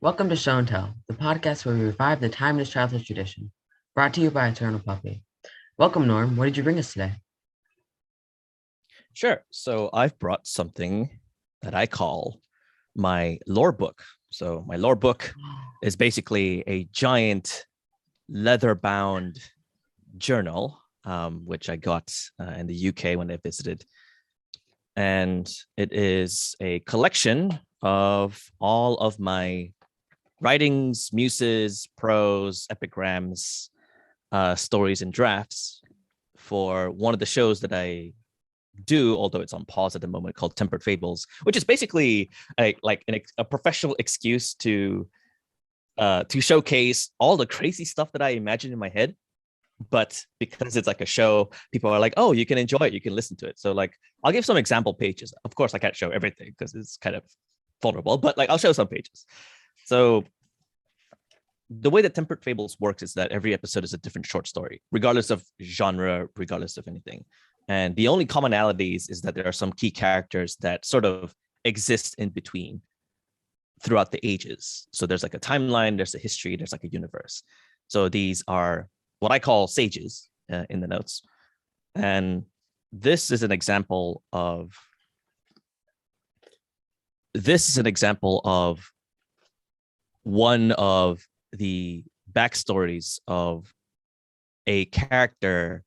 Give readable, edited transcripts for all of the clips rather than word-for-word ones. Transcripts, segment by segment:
Welcome to Show and Tell, the podcast where we revive the timeless childhood tradition. Brought to you by Eternal Puppy. Welcome, Norm. What did you bring us today? Sure. So I've brought something that I call my lore book. So my lore book is basically a giant leather-bound journal, which I got in the UK when I visited. And it is a collection of all of my writings, muses, prose, epigrams, stories, and drafts for one of the shows that I do, although it's on pause at the moment, called Tempered Fables, which is basically a professional excuse to showcase all the crazy stuff that I imagine in my head. But because it's like a show, people are like, oh, you can enjoy it, you can listen to it. So like, I'll give some example pages. Of course, I can't show everything because it's kind of vulnerable, but like I'll show some pages. So the way that Tempered Fables works is that every episode is a different short story, regardless of genre, regardless of anything. And the only commonalities is that there are some key characters that sort of exist in between throughout the ages. So there's like a timeline, there's a history, there's like a universe. So these are what I call sages in the notes. And this is an example of one of the backstories of a character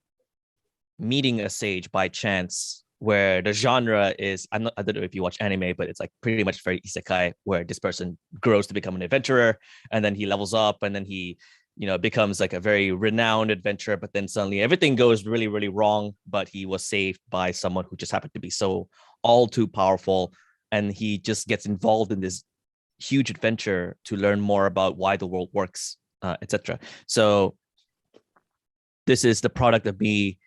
meeting a sage by chance, where the genre is, I don't know if you watch anime, but it's like pretty much very isekai, where this person grows to become an adventurer and then he levels up and then he becomes like a very renowned adventurer, but then suddenly everything goes really, really wrong, but he was saved by someone who just happened to be so all too powerful, and he just gets involved in this huge adventure to learn more about why the world works, etc. So this is the product of me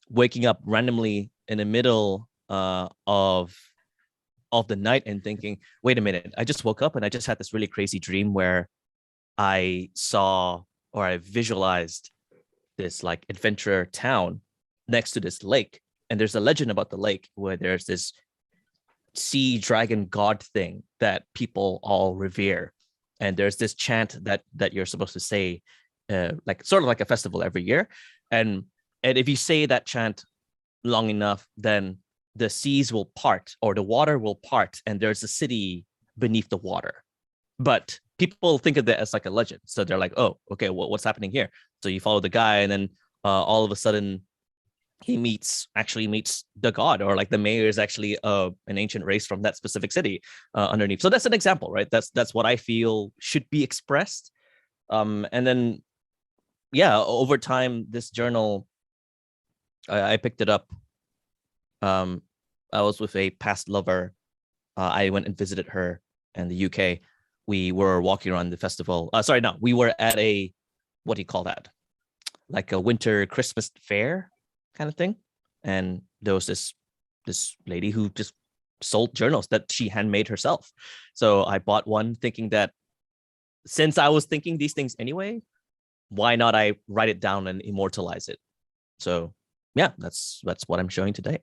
waking up randomly in the middle of the night and thinking, wait a minute, I just woke up and I just had this really crazy dream where I saw, or I visualized, this like adventurer town next to this lake. And there's a legend about the lake where there's this sea dragon god thing that people all revere. And there's this chant that you're supposed to say, like sort of like a festival every year. And if you say that chant long enough, then the seas will part, or the water will part, and there's a city beneath the water. But people think of that as like a legend. So they're like, oh, okay, well, what's happening here? So you follow the guy, and then all of a sudden he actually meets the god, or like the mayor is actually an ancient race from that specific city underneath. So that's an example, right? That's what I feel should be expressed. And then, yeah, over time, this journal, I picked it up. I was with a past lover. I went and visited her in the UK. We were walking around the festival. We were at a, what do you call that? Like a winter Christmas fair kind of thing. And there was this lady who just sold journals that she handmade herself. So I bought one, thinking that since I was thinking these things anyway, why not I write it down and immortalize it? So yeah, that's what I'm showing today.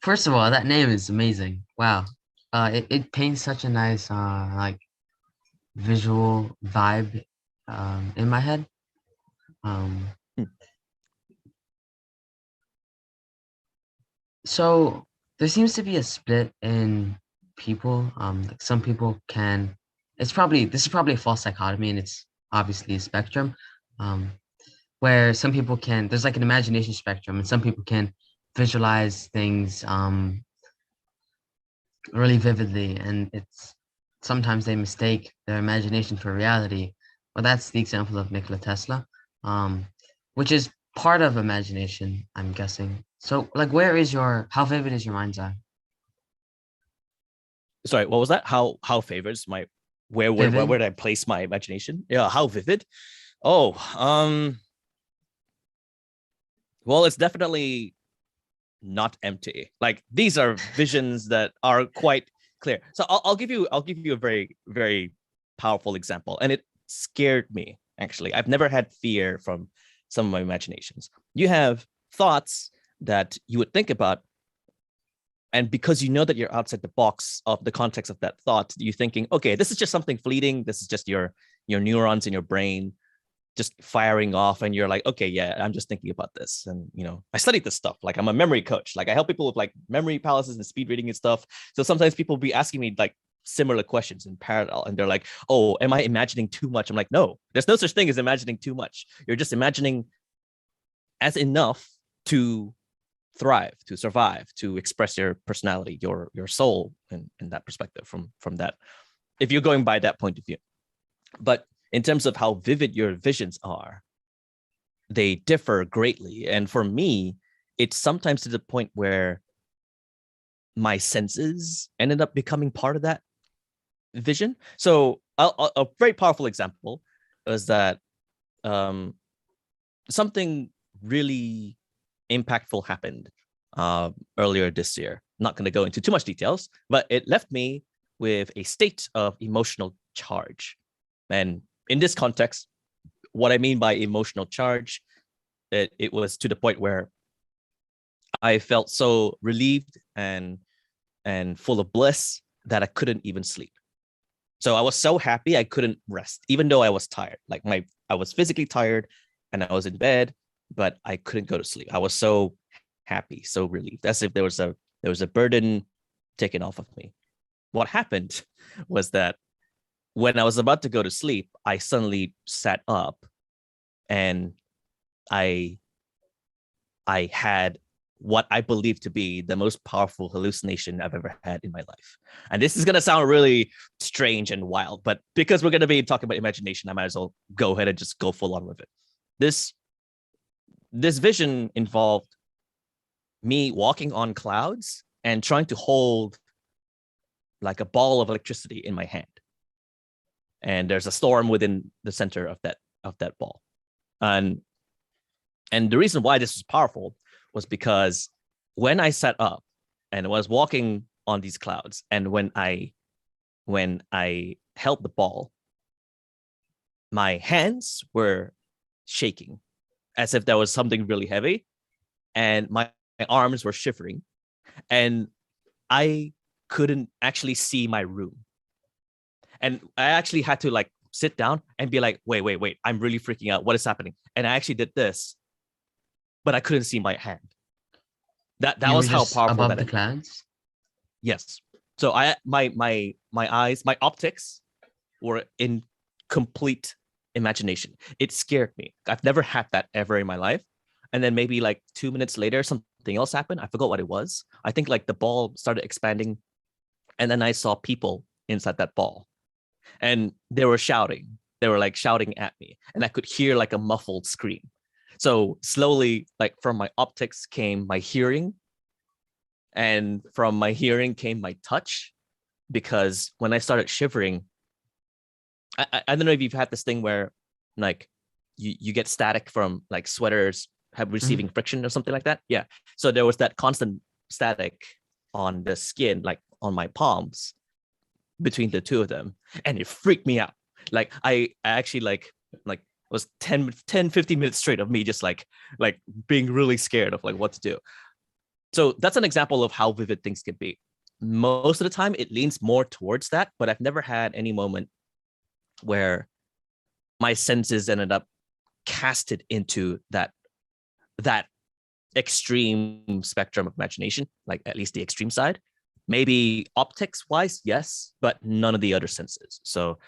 First of all, that name is amazing. Wow. It paints such a nice like visual vibe in my head. Um, so there seems to be a split in people. Like some people can, this is probably a false dichotomy, and it's obviously a spectrum. Um, where some people can, there's like an imagination spectrum, and some people can visualize things really vividly, and it's sometimes they mistake their imagination for reality. Well, that's the example of Nikola Tesla, which is part of imagination, I'm guessing. So, like, how vivid is your mind's eye? Sorry, what was that? How favors my, where Vivid? did I place my imagination? Yeah, how vivid? Oh, well, it's definitely not empty. Like, these are visions that are quite clear. So I'll give you a very, very powerful example, and it scared me. Actually, I've never had fear from some of my imaginations. You have thoughts that you would think about And because you know that you're outside the box of the context of that thought, you're thinking, okay, this is just something fleeting. This is just your neurons in your brain just firing off, and you're like, okay, yeah, I'm just thinking about this. And I studied this stuff. Like, I'm a memory coach. Like, I help people with like memory palaces and speed reading and stuff. So sometimes people be asking me like similar questions in parallel, and they're like, oh, am I imagining too much? I'm like, no, there's no such thing as imagining too much. You're just imagining as enough to thrive, to survive, to express your personality, your soul in that perspective, from that, if you're going by that point of view. But in terms of how vivid your visions are, they differ greatly. And for me, it's sometimes to the point where my senses ended up becoming part of that vision. So a very powerful example is that something really impactful happened earlier this year. Not going to go into too much details, but it left me with a state of emotional charge. And in this context, what I mean by emotional charge, it was to the point where I felt so relieved and full of bliss that I couldn't even sleep. So I was so happy I couldn't rest, even though I was tired. Like, I was physically tired and I was in bed, but I couldn't go to sleep. I was so happy, so relieved, as if there was a burden taken off of me. What happened was that when I was about to go to sleep, I suddenly sat up and I had what I believe to be the most powerful hallucination I've ever had in my life. And this is going to sound really strange and wild, but because we're going to be talking about imagination, I might as well go ahead and just go full on with it. This vision involved me walking on clouds and trying to hold like a ball of electricity in my hand. And there's a storm within the center of that ball. And the reason why this was powerful was because when I sat up and was walking on these clouds, and when I held the ball, my hands were shaking as if there was something really heavy, and my arms were shivering, and I couldn't actually see my room. And I actually had to like sit down and be like, wait, I'm really freaking out. What is happening? And I actually did this, but I couldn't see my hand. That You were was how just powerful above that the clouds. Yes. So my eyes, my optics were in complete imagination. It scared me. I've never had that ever in my life. And then maybe like 2 minutes later, something else happened. I forgot what it was. I think like the ball started expanding, and then I saw people inside that ball. And they were shouting. They were like shouting at me, and I could hear like a muffled scream. So slowly, like from my optics came my hearing, and from my hearing came my touch. Because when I started shivering, I don't know if you've had this thing where like you get static from like sweaters receiving friction or something like that. Yeah. So there was that constant static on the skin, like on my palms, between the two of them, and it freaked me out. Like I actually like was 10-15 minutes straight of me just like being really scared of like what to do. So that's an example of how vivid things can be. Most of the time it leans more towards that, but I've never had any moment where my senses ended up casted into that extreme spectrum of imagination, like at least the extreme side. Maybe optics wise, yes, but none of the other senses. So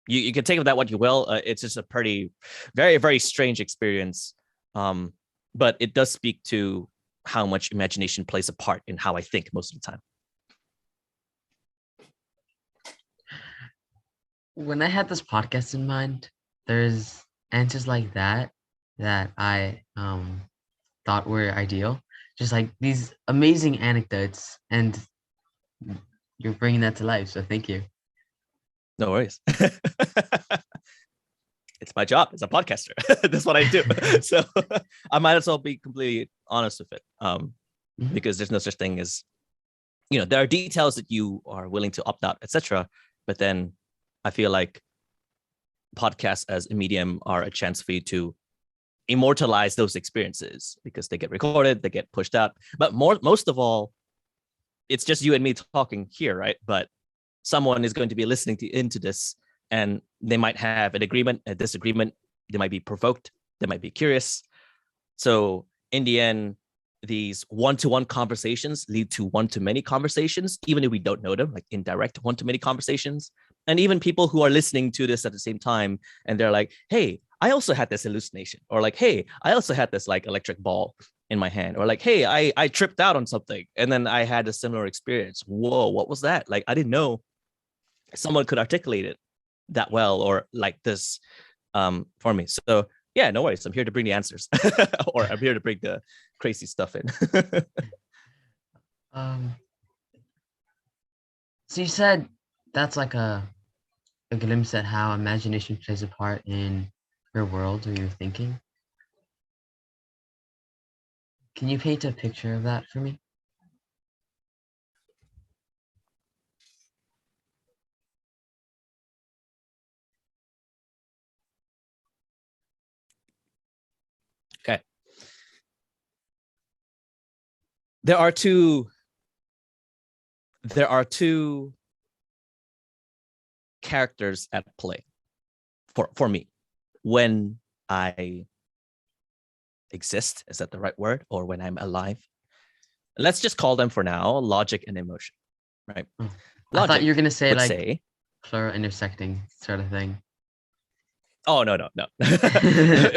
you can take of that what you will. It's just a pretty, very, very strange experience. But it does speak to how much imagination plays a part in how I think most of the time. When I had this podcast in mind, there's answers like that I thought were ideal. Just like these amazing anecdotes, and you're bringing that to life. So thank you. No worries. It's my job as a podcaster. That's what I do. So I might as well be completely honest with it. Because there's no such thing as, there are details that you are willing to opt out, etc. But then I feel like podcasts as a medium are a chance for you to immortalize those experiences because they get recorded, they get pushed out. But most of all, it's just you and me talking here, right? But someone is going to be listening into this, and they might have an agreement, a disagreement. They might be provoked. They might be curious. So in the end, these one-to-one conversations lead to one-to-many conversations, even if we don't know them, like indirect one-to-many conversations. And even people who are listening to this at the same time, and they're like, hey, I also had this hallucination, or like, hey, I also had this like electric ball in my hand, or like, hey, I tripped out on something and then I had a similar experience. Whoa, what was that? Like, I didn't know someone could articulate it that well or like this for me. So yeah, no worries. I'm here to bring the answers, or I'm here to bring the crazy stuff in. Um, so you said that's like a glimpse at how imagination plays a part in your world or your thinking. Can you paint a picture of that for me? Okay. There are two characters at play for me when I exist. Is that the right word? Or when I'm alive? Let's just call them for now logic and emotion, right? Oh, I Logic thought you were gonna say would like say, plural intersecting sort of thing. oh no.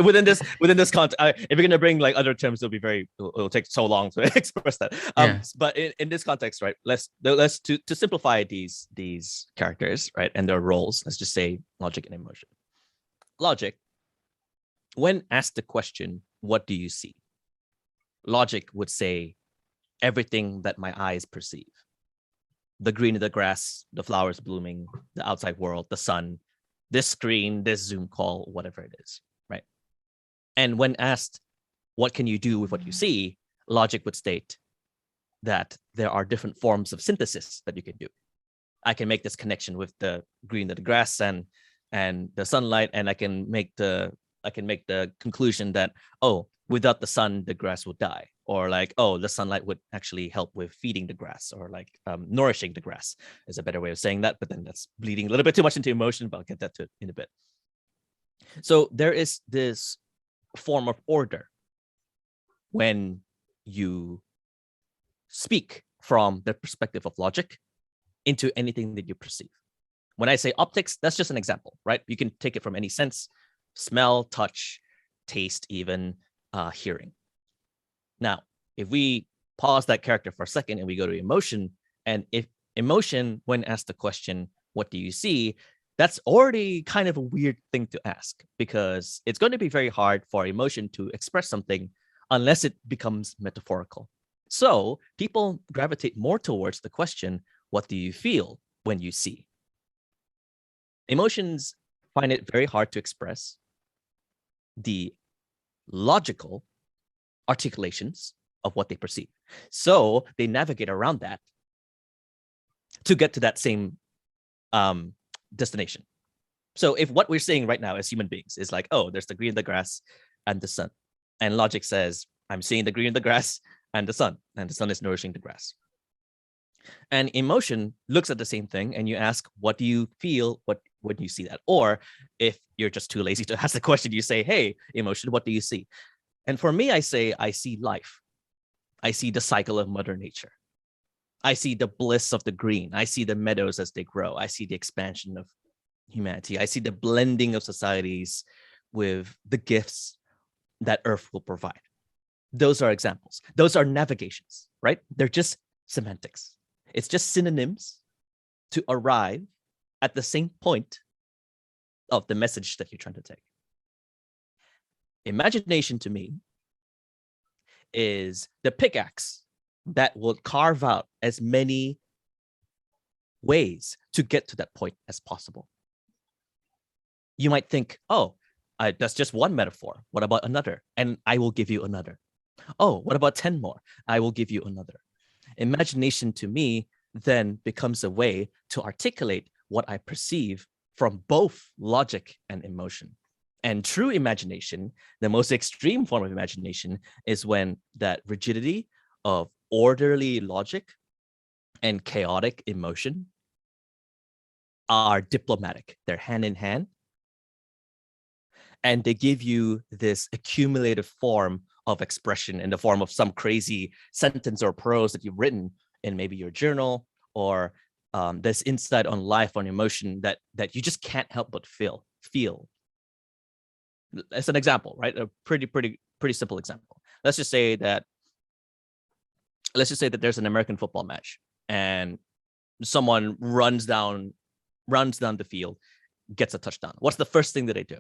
within this context, if you're gonna bring like other terms, it'll take so long to express that. Yeah. But in this context, right? Let's to simplify these characters, right, and their roles. Let's just say logic and emotion. Logic, when asked the question, "What do you see?" Logic would say, everything that my eyes perceive: the green of the grass, the flowers blooming, the outside world, the sun, this screen, this Zoom call, whatever it is, right? And when asked, what can you do with what you see? Logic would state that there are different forms of synthesis that you can do. I can make this connection with the green of the grass and the sunlight, and I can make the conclusion that, oh, without the sun, the grass will die, or like, oh, the sunlight would actually help with feeding the grass, or like nourishing the grass is a better way of saying that. But then that's bleeding a little bit too much into emotion, but I'll get that to it in a bit. So there is this form of order when you speak from the perspective of logic into anything that you perceive. When I say optics, that's just an example, right? You can take it from any sense: smell, touch, taste, even hearing. Now, if we pause that character for a second and we go to emotion, and if emotion, when asked the question, what do you see? That's already kind of a weird thing to ask, because it's going to be very hard for emotion to express something unless it becomes metaphorical. So people gravitate more towards the question, what do you feel when you see? Emotions find it very hard to express the logical articulations of what they perceive. So they navigate around that to get to that same destination. So if what we're saying right now as human beings is like, oh, there's the green of the grass and the sun, and logic says, I'm seeing the green of the grass and the sun is nourishing the grass. And emotion looks at the same thing, and you ask, what do you feel when you see that? Or if you're just too lazy to ask the question, you say, hey, emotion, what do you see? And for me, I say, I see life. I see the cycle of Mother Nature. I see the bliss of the green. I see the meadows as they grow. I see the expansion of humanity. I see the blending of societies with the gifts that Earth will provide. Those are examples. Those are navigations, right? They're just semantics. It's just synonyms to arrive at the same point of the message that you're trying to take. Imagination, to me, is the pickaxe that will carve out as many ways to get to that point as possible. You might think, oh, that's just one metaphor. What about another? And I will give you another. Oh, what about 10 more? I will give you another. Imagination, to me, then becomes a way to articulate what I perceive from both logic and emotion. And true imagination, the most extreme form of imagination, is when that rigidity of orderly logic and chaotic emotion are diplomatic. They're hand in hand. And they give you this accumulative form of expression in the form of some crazy sentence or prose that you've written in maybe your journal, or this insight on life, on emotion that you just can't help but feel. As an example, right? A pretty simple example. Let's just say that there's an American football match and someone runs down the field, gets a touchdown. What's the first thing that they do?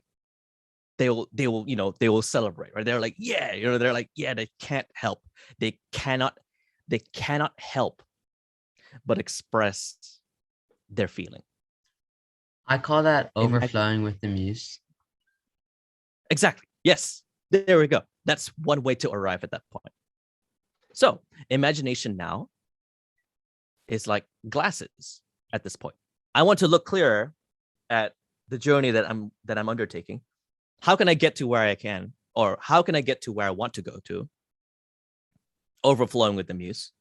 They will celebrate, right? They're like, yeah, they're like, yeah, they can't help. They cannot help but express their feeling. I call that overflowing with the muse. Exactly. Yes. There we go. That's one way to arrive at that point. So imagination now is like glasses at this point. I want to look clearer at the journey that I'm undertaking. How can I get to where I can, or how can I get to where I want to go to? Overflowing with the muse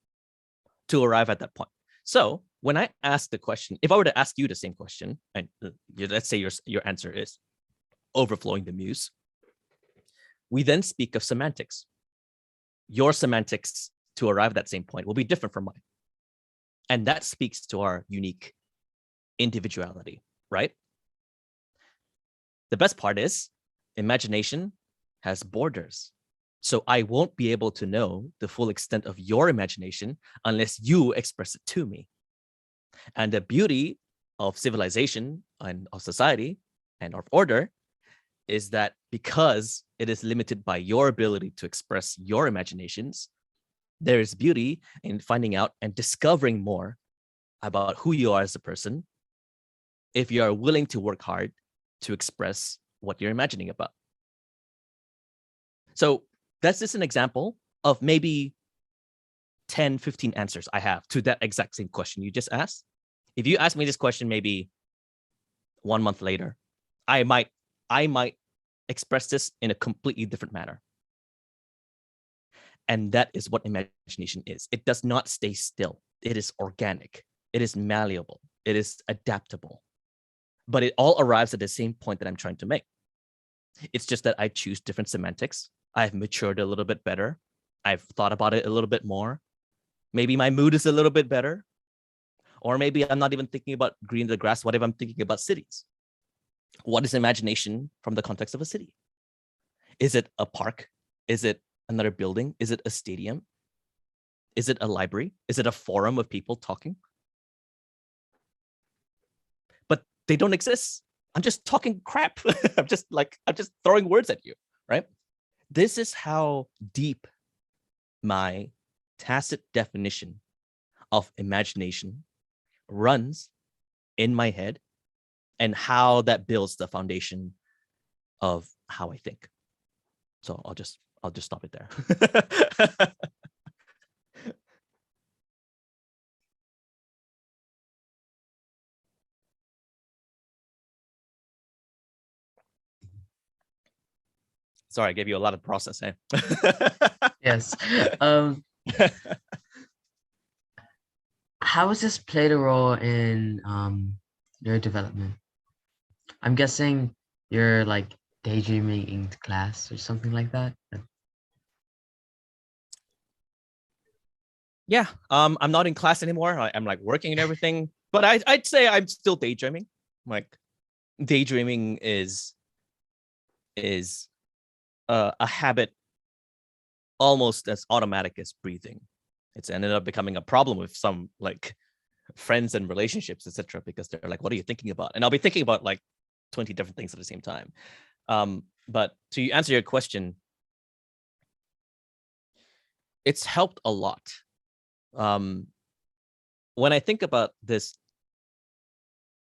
to arrive at that point. So when I ask the question, if I were to ask you the same question, and let's say your answer is overflowing the muse, we then speak of semantics. Your semantics to arrive at that same point will be different from mine. And that speaks to our unique individuality, right? The best part is imagination has borders. So I won't be able to know the full extent of your imagination unless you express it to me. And the beauty of civilization and of society and of order is that because it is limited by your ability to express your imaginations, there is beauty in finding out and discovering more about who you are as a person if you are willing to work hard to express what you're imagining about. So that's just an example of maybe 10, 15 answers I have to that exact same question you just asked. If you ask me this question maybe 1 month later, I might express this in a completely different manner. And that is what imagination is. It does not stay still. It is organic. It is malleable. It is adaptable. But it all arrives at the same point that I'm trying to make. It's just that I choose different semantics. I've matured a little bit better. I've thought about it a little bit more. Maybe my mood is a little bit better. Or maybe I'm not even thinking about green the grass. What if I'm thinking about cities? What is imagination from the context of a city? Is it a park? Is it another building? Is it a stadium? Is it a library? Is it a forum of people talking? But they don't exist. I'm just talking crap. I'm just throwing words at you, right? This is how deep my tacit definition of imagination runs in my head and how that builds the foundation of how I think. So I'll just stop it there. Sorry, I gave you a lot of process, eh? Yes. How has this played a role in your development? I'm guessing you're like daydreaming in class or something like that. Yeah, I'm not in class anymore. I'm like working and everything, but I'd say I'm still daydreaming. Like daydreaming is a habit almost as automatic as breathing. It's ended up becoming a problem with some like friends and relationships, etc., because they're like, what are you thinking about? And I'll be thinking about like 20 different things at the same time. But to answer your question, it's helped a lot. When I think about this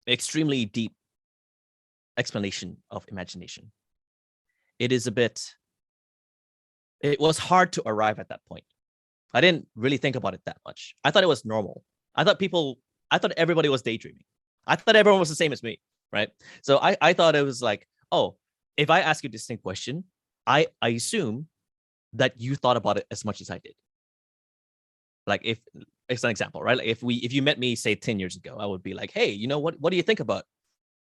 extremely deep explanation of imagination, it was hard to arrive at that point. I didn't really think about it that much. I thought it was normal. I thought everybody was daydreaming. I thought everyone was the same as me, right? So I thought it was like, oh, if I ask you the same question, I assume that you thought about it as much as I did. Like it's an example, right? Like if you met me say 10 years ago, I would be like, hey, what do you think about,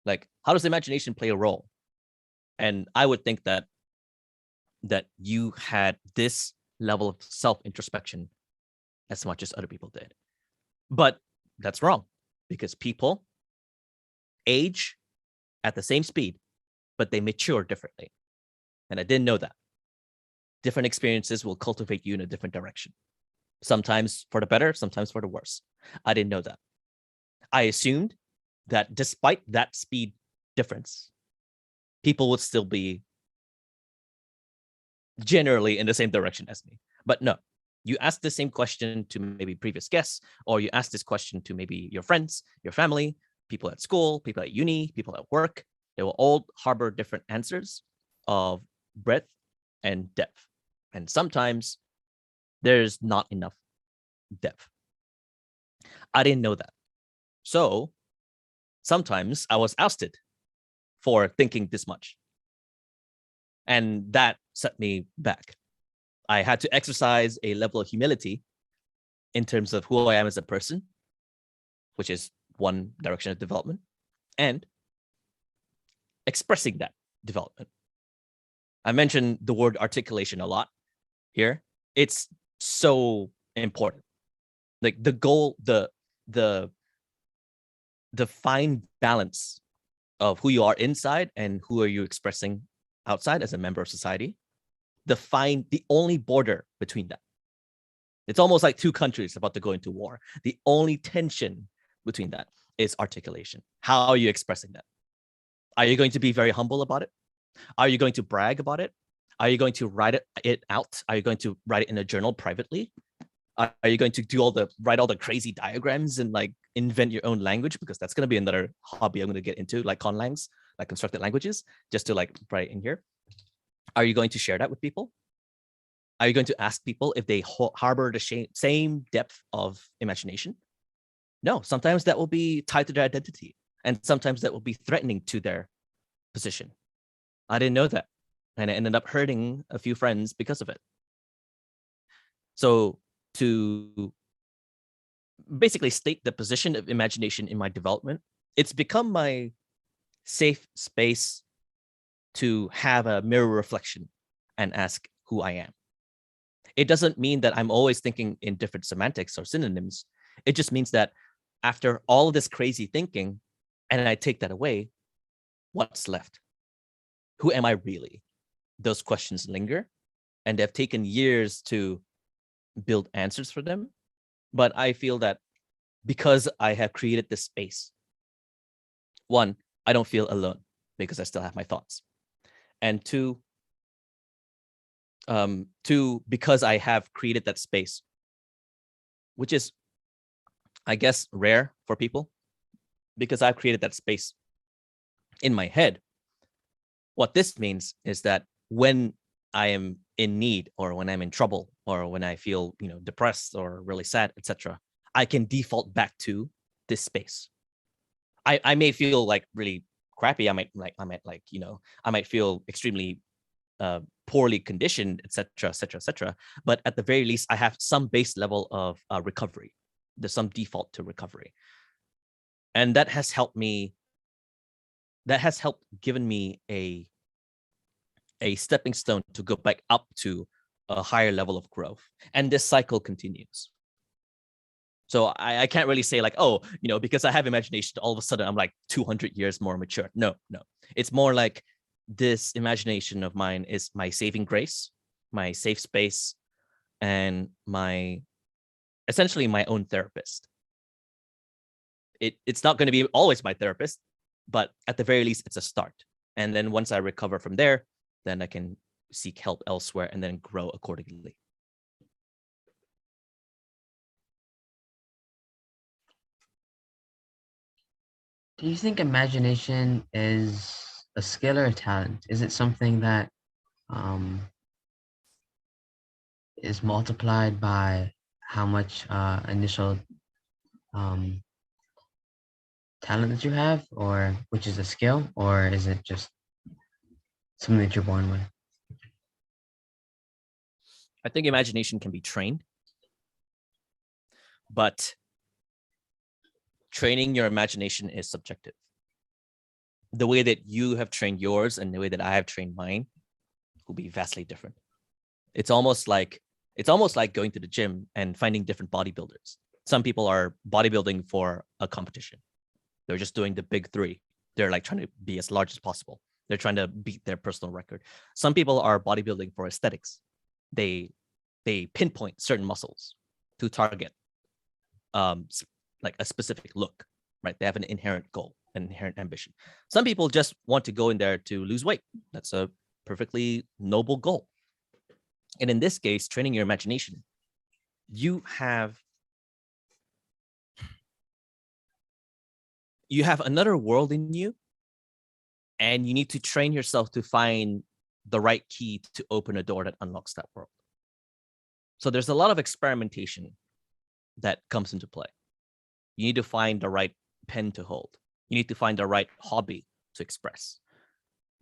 like, how does imagination play a role? And I would think that you had this level of self-introspection as much as other people did. But that's wrong, because people age at the same speed, but they mature differently. And I didn't know that. Different experiences will cultivate you in a different direction. Sometimes for the better, sometimes for the worse. I didn't know that. I assumed that despite that speed difference, people would still be generally in the same direction as me. But no, you ask the same question to maybe previous guests, or you ask this question to maybe your friends, your family, people at school, people at uni, people at work. They will all harbor different answers of breadth and depth. And sometimes there's not enough depth. I didn't know that. So sometimes I was ousted for thinking this much. And that set me back. I had to exercise a level of humility in terms of who I am as a person, which is one direction of development, and expressing that development. I mentioned the word articulation a lot here. It's so important. Like the goal, the fine balance of who you are inside and who are you expressing outside as a member of society. The only border between that. It's almost like two countries about to go into war. The only tension between that is articulation. How are you expressing that? Are you going to be very humble about it? Are you going to brag about it? Are you going to write it out? Are you going to write it in a journal privately? Are you going to write all the crazy diagrams and like invent your own language? Because that's going to be another hobby I'm going to get into, like conlangs, like constructed languages, just to like write in here. Are you going to share that with people? Are you going to ask people if they harbor the same depth of imagination? No, sometimes that will be tied to their identity, and sometimes that will be threatening to their position. I didn't know that, and I ended up hurting a few friends because of it. So to basically state the position of imagination in my development, it's become my safe space to have a mirror reflection and ask who I am. It doesn't mean that I'm always thinking in different semantics or synonyms. It just means that after all of this crazy thinking, and I take that away, what's left? Who am I really? Those questions linger, and they've taken years to build answers for them. But I feel that because I have created this space, one, I don't feel alone because I still have my thoughts. And two, because I have created that space, which is, I guess, rare for people, because I've created that space in my head. What this means is that when I am in need, or when I'm in trouble, or when I feel, depressed or really sad, etc., I can default back to this space. I may feel like really crappy. I might feel extremely poorly conditioned, etc., etc., etc. But at the very least, I have some base level of recovery. There's some default to recovery, and that has helped me. That has helped given me a stepping stone to go back up to a higher level of growth, and this cycle continues. So I can't really say like, oh, because I have imagination, all of a sudden I'm like 200 years more mature. No. It's more like this imagination of mine is my saving grace, my safe space, and essentially my own therapist. It's not going to be always my therapist, but at the very least, it's a start. And then once I recover from there, then I can seek help elsewhere and then grow accordingly. Do you think imagination is a skill or a talent? Is it something that um, is multiplied by how much initial um, talent that you have, or which is a skill, or is it just something that you're born with? I think imagination can be trained, but training your imagination is subjective. The way that you have trained yours and the way that I have trained mine will be vastly different. It's almost like going to the gym and finding different bodybuilders. Some people are bodybuilding for a competition. They're just doing the big three. They're like trying to be as large as possible. They're trying to beat their personal record. Some people are bodybuilding for aesthetics. They pinpoint certain muscles to target like a specific look, right? They have an inherent goal, an inherent ambition. Some people just want to go in there to lose weight. That's a perfectly noble goal. And in this case, training your imagination, you have another world in you, and you need to train yourself to find the right key to open a door that unlocks that world. So there's a lot of experimentation that comes into play. You need to find the right pen to hold. You need to find the right hobby to express.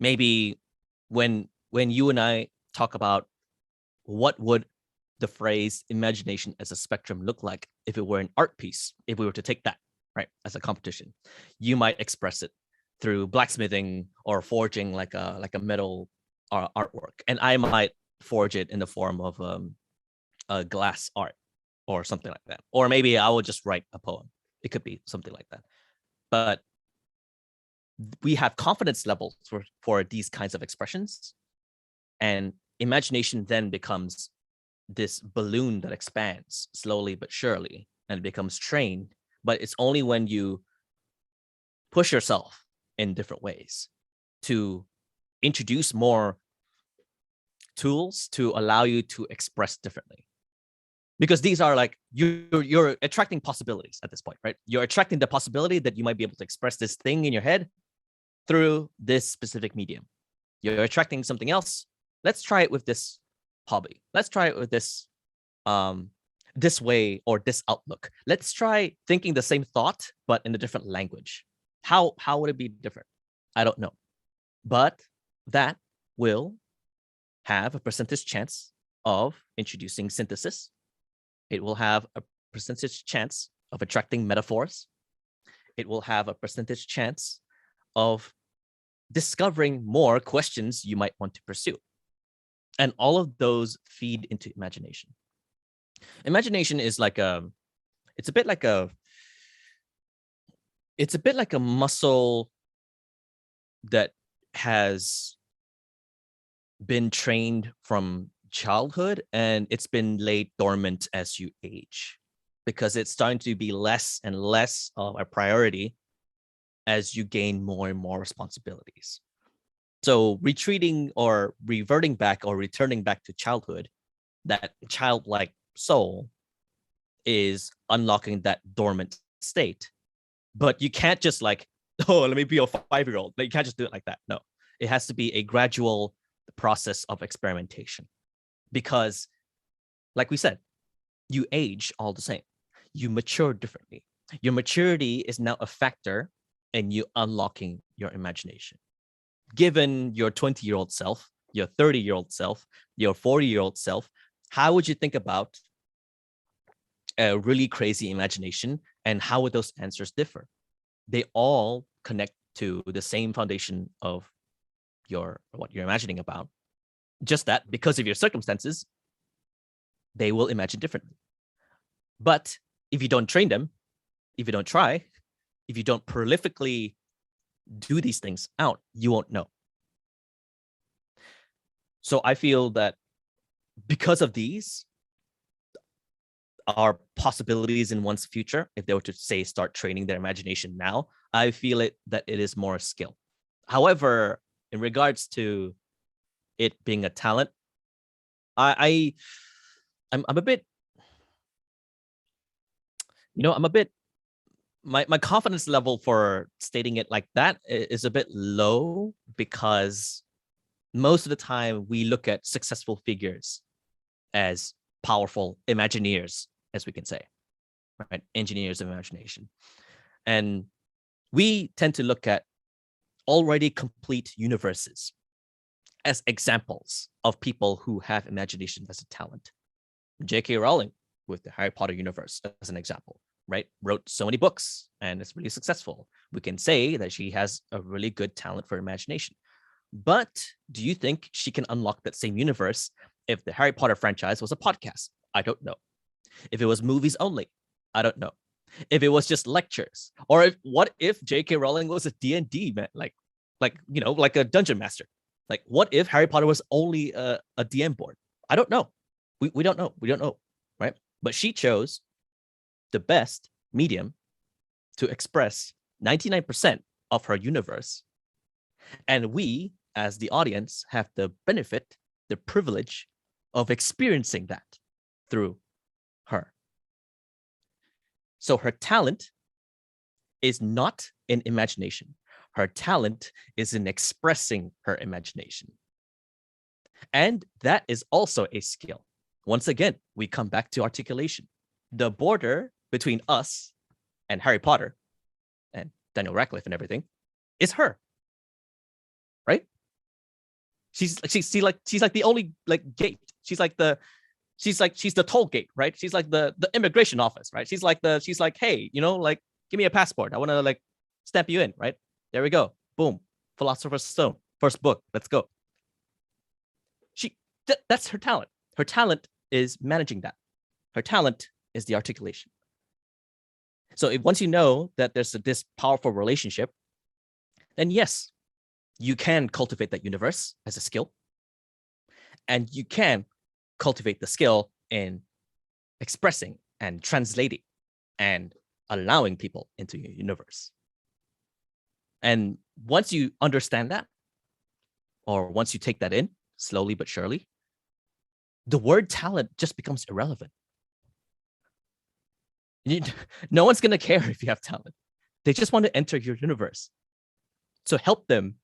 Maybe when you and I talk about what would the phrase imagination as a spectrum look like if it were an art piece, if we were to take that, right, as a competition, you might express it through blacksmithing or forging like a metal artwork. And I might forge it in the form of a glass art or something like that. Or maybe I will just write a poem. It could be something like that. But we have confidence levels for these kinds of expressions. And imagination then becomes this balloon that expands slowly but surely, and it becomes trained. But it's only when you push yourself in different ways to introduce more tools to allow you to express differently. Because these are like, you're attracting possibilities at this point, right? You're attracting the possibility that you might be able to express this thing in your head through this specific medium. You're attracting something else. Let's try it with this hobby. Let's try it with this this way or this outlook. Let's try thinking the same thought, but in a different language. How would it be different? I don't know. But that will have a percentage chance of introducing synthesis. It will have a percentage chance of attracting metaphors. It will have a percentage chance of discovering more questions you might want to pursue. And all of those feed into imagination. Imagination is like it's a bit like a muscle that has been trained from childhood, and it's been laid dormant as you age, because it's starting to be less and less of a priority as you gain more and more responsibilities. So retreating or reverting back or returning back to childhood, that childlike soul, is unlocking that dormant state. But you can't just like, oh, let me be a 5-year-old. Like, you can't just do it like that. No, it has to be a gradual process of experimentation. Because, like we said, you age all the same. You mature differently. Your maturity is now a factor in you unlocking your imagination. Given your 20-year-old self, your 30-year-old self, your 40-year-old self, how would you think about a really crazy imagination, and how would those answers differ? They all connect to the same foundation of what you're imagining about. Just that because of your circumstances, they will imagine differently. But if you don't train them, if you don't try, if you don't prolifically do these things out, you won't know. So I feel that because of these, are possibilities in one's future, if they were to say start training their imagination now, I feel that it is more a skill. However, in regards to it being a talent, I'm a bit, I'm a bit, my confidence level for stating it like that is a bit low, because most of the time we look at successful figures as powerful Imagineers, as we can say, right? Engineers of imagination. And we tend to look at already complete universes as examples of people who have imagination as a talent. J.K. Rowling, with the Harry Potter universe as an example, right? Wrote so many books and is really successful. We can say that she has a really good talent for imagination. But do you think she can unlock that same universe if the Harry Potter franchise was a podcast? I don't know. If it was movies only, I don't know. If it was just lectures, or what if J.K. Rowling was a D&D man, like like a dungeon master? Like, what if Harry Potter was only a DM board? I don't know. We don't know. We don't know, right? But she chose the best medium to express 99% of her universe. And we, as the audience, have the benefit, the privilege of experiencing that through her. So her talent is not in imagination. Her talent is in expressing her imagination. And that is also a skill. Once again, we come back to articulation. The border between us and Harry Potter and Daniel Radcliffe and everything is her. Right? She's like the only like gate. She's the toll gate, right? She's like the immigration office, right? She's like, hey, like, give me a passport. I want to like stamp you in, right? There we go. Boom. Philosopher's Stone. First book. Let's go. That's her talent. Her talent is managing that. Her talent is the articulation. So if once you know that there's this powerful relationship, then yes, you can cultivate that universe as a skill. And you can cultivate the skill in expressing and translating and allowing people into your universe. And once you understand that, or once you take that in slowly but surely, the word talent just becomes irrelevant. No one's going to care if you have talent. They just want to enter your universe. So help them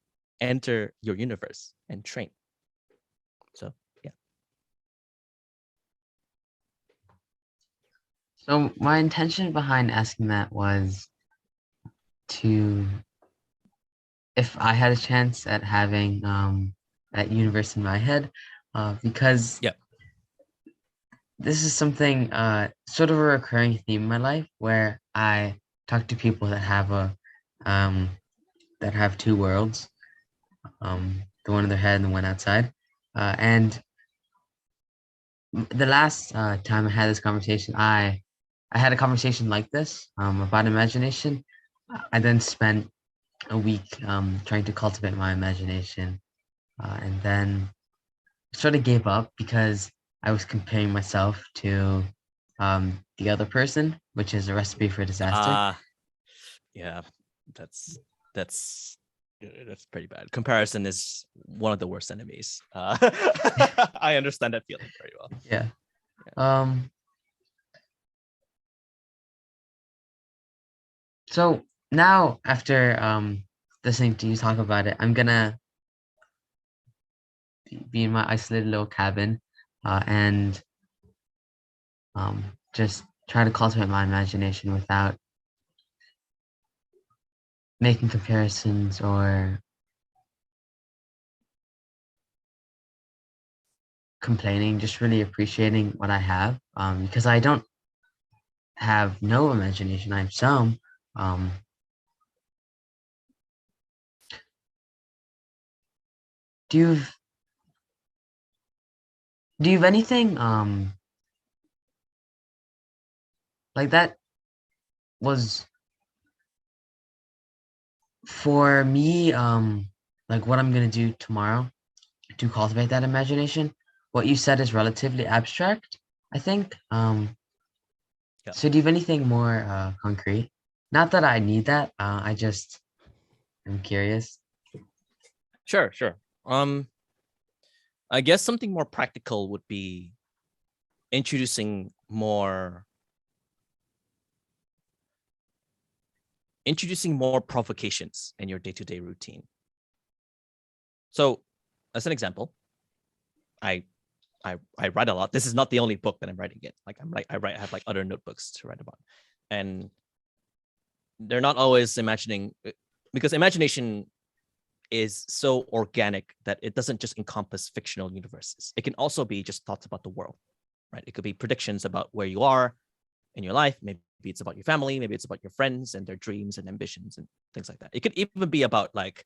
enter your universe and train. So, yeah. So my intention behind asking that was to, if I had a chance at having that universe in my head, because yeah, this is something sort of a recurring theme in my life, where I talk to people that have two worlds, the one in their head and the one outside, and the last time I had this conversation, I had a conversation like this about imagination. I then spent a week trying to cultivate my imagination, and then sort of gave up because I was comparing myself to the other person, which is a recipe for disaster. Yeah, that's pretty bad. Comparison is one of the worst enemies. I understand that feeling very well. Yeah. So now, after listening to you talk about it, I'm gonna be in my isolated little cabin and just try to cultivate my imagination without making comparisons or complaining, just really appreciating what I have, because I don't have no imagination. I have some. Do you have anything like that was for me, like what I'm gonna do tomorrow to cultivate that imagination? What you said is relatively abstract, I think. Yeah. So do you have anything more concrete? Not that I need that. I just am curious. Sure. I guess something more practical would be introducing more provocations in your day-to-day routine. So, as an example, I write a lot. This is not the only book that I'm writing in. Like I have like other notebooks to write about, and they're not always imagining, because imagination is so organic that it doesn't just encompass fictional universes. It can also be just thoughts about the world. right? It could be predictions about where you are in your life. Maybe it's about your family. Maybe it's about your friends and their dreams and ambitions and things like that. It could even be about like,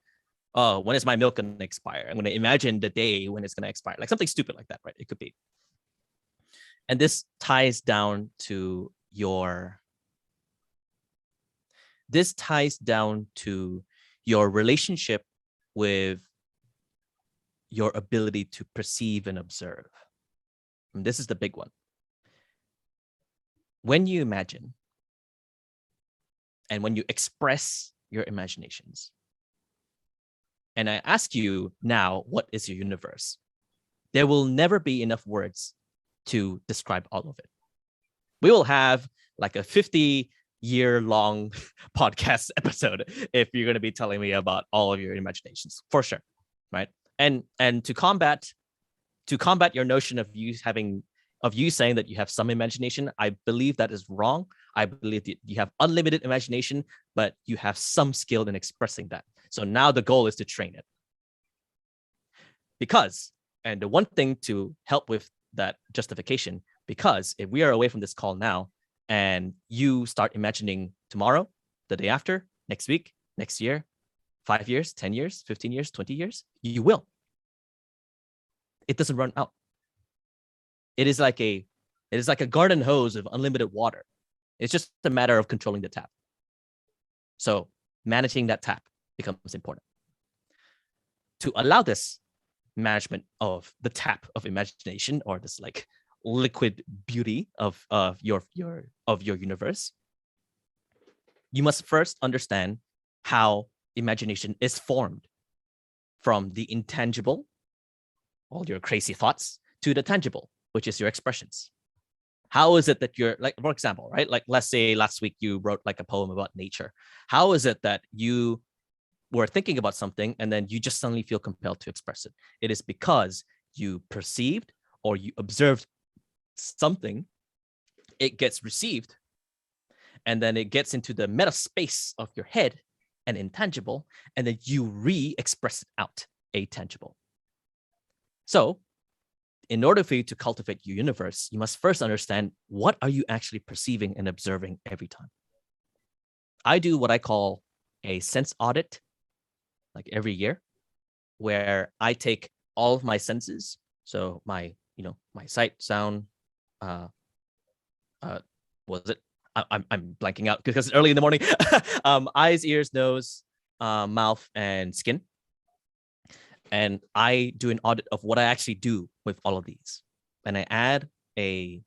oh, when is my milk going to expire? I'm going to imagine the day when it's going to expire, like something stupid like that, right? It could be. And this ties down to your relationship with your ability to perceive and observe. And this is the big one. When you imagine and when you express your imaginations, and I ask you now, what is your universe? There will never be enough words to describe all of it. We will have like a 50-year-long podcast episode if you're going to be telling me about all of your imaginations, for sure, right? And to combat your notion of you saying that you have some imagination, I believe that is wrong. I believe that you have unlimited imagination, but you have some skill in expressing that. So now the goal is to train it. Because, and the one thing to help with that justification, because if we are away from this call now and you start imagining tomorrow, the day after, next week, next year, 5 years, 10 years, 15 years, 20 years, you will. It doesn't run out. It is like a garden hose of unlimited water. It's just a matter of controlling the tap. So managing that tap becomes important. To allow this management of the tap of imagination, or this like liquid beauty of your universe, you must first understand how imagination is formed from the intangible, all your crazy thoughts, to the tangible, which is your expressions. How is it that you're, like, for example, right? Like, let's say last week you wrote like a poem about nature. How is it that you were thinking about something and then you just suddenly feel compelled to express it? It is because you perceived or you observed something, it gets received, and then it gets into the meta space of your head and intangible, and then you re-express it out, atangible. So in order for you to cultivate your universe, you must first understand, what are you actually perceiving and observing every time? I do what I call a sense audit, like every year, where I take all of my senses. So my sight, sound, was it? I'm blanking out because it's early in the morning. Eyes, ears, nose, mouth, and skin. And I do an audit of what I actually do with all of these. And I add a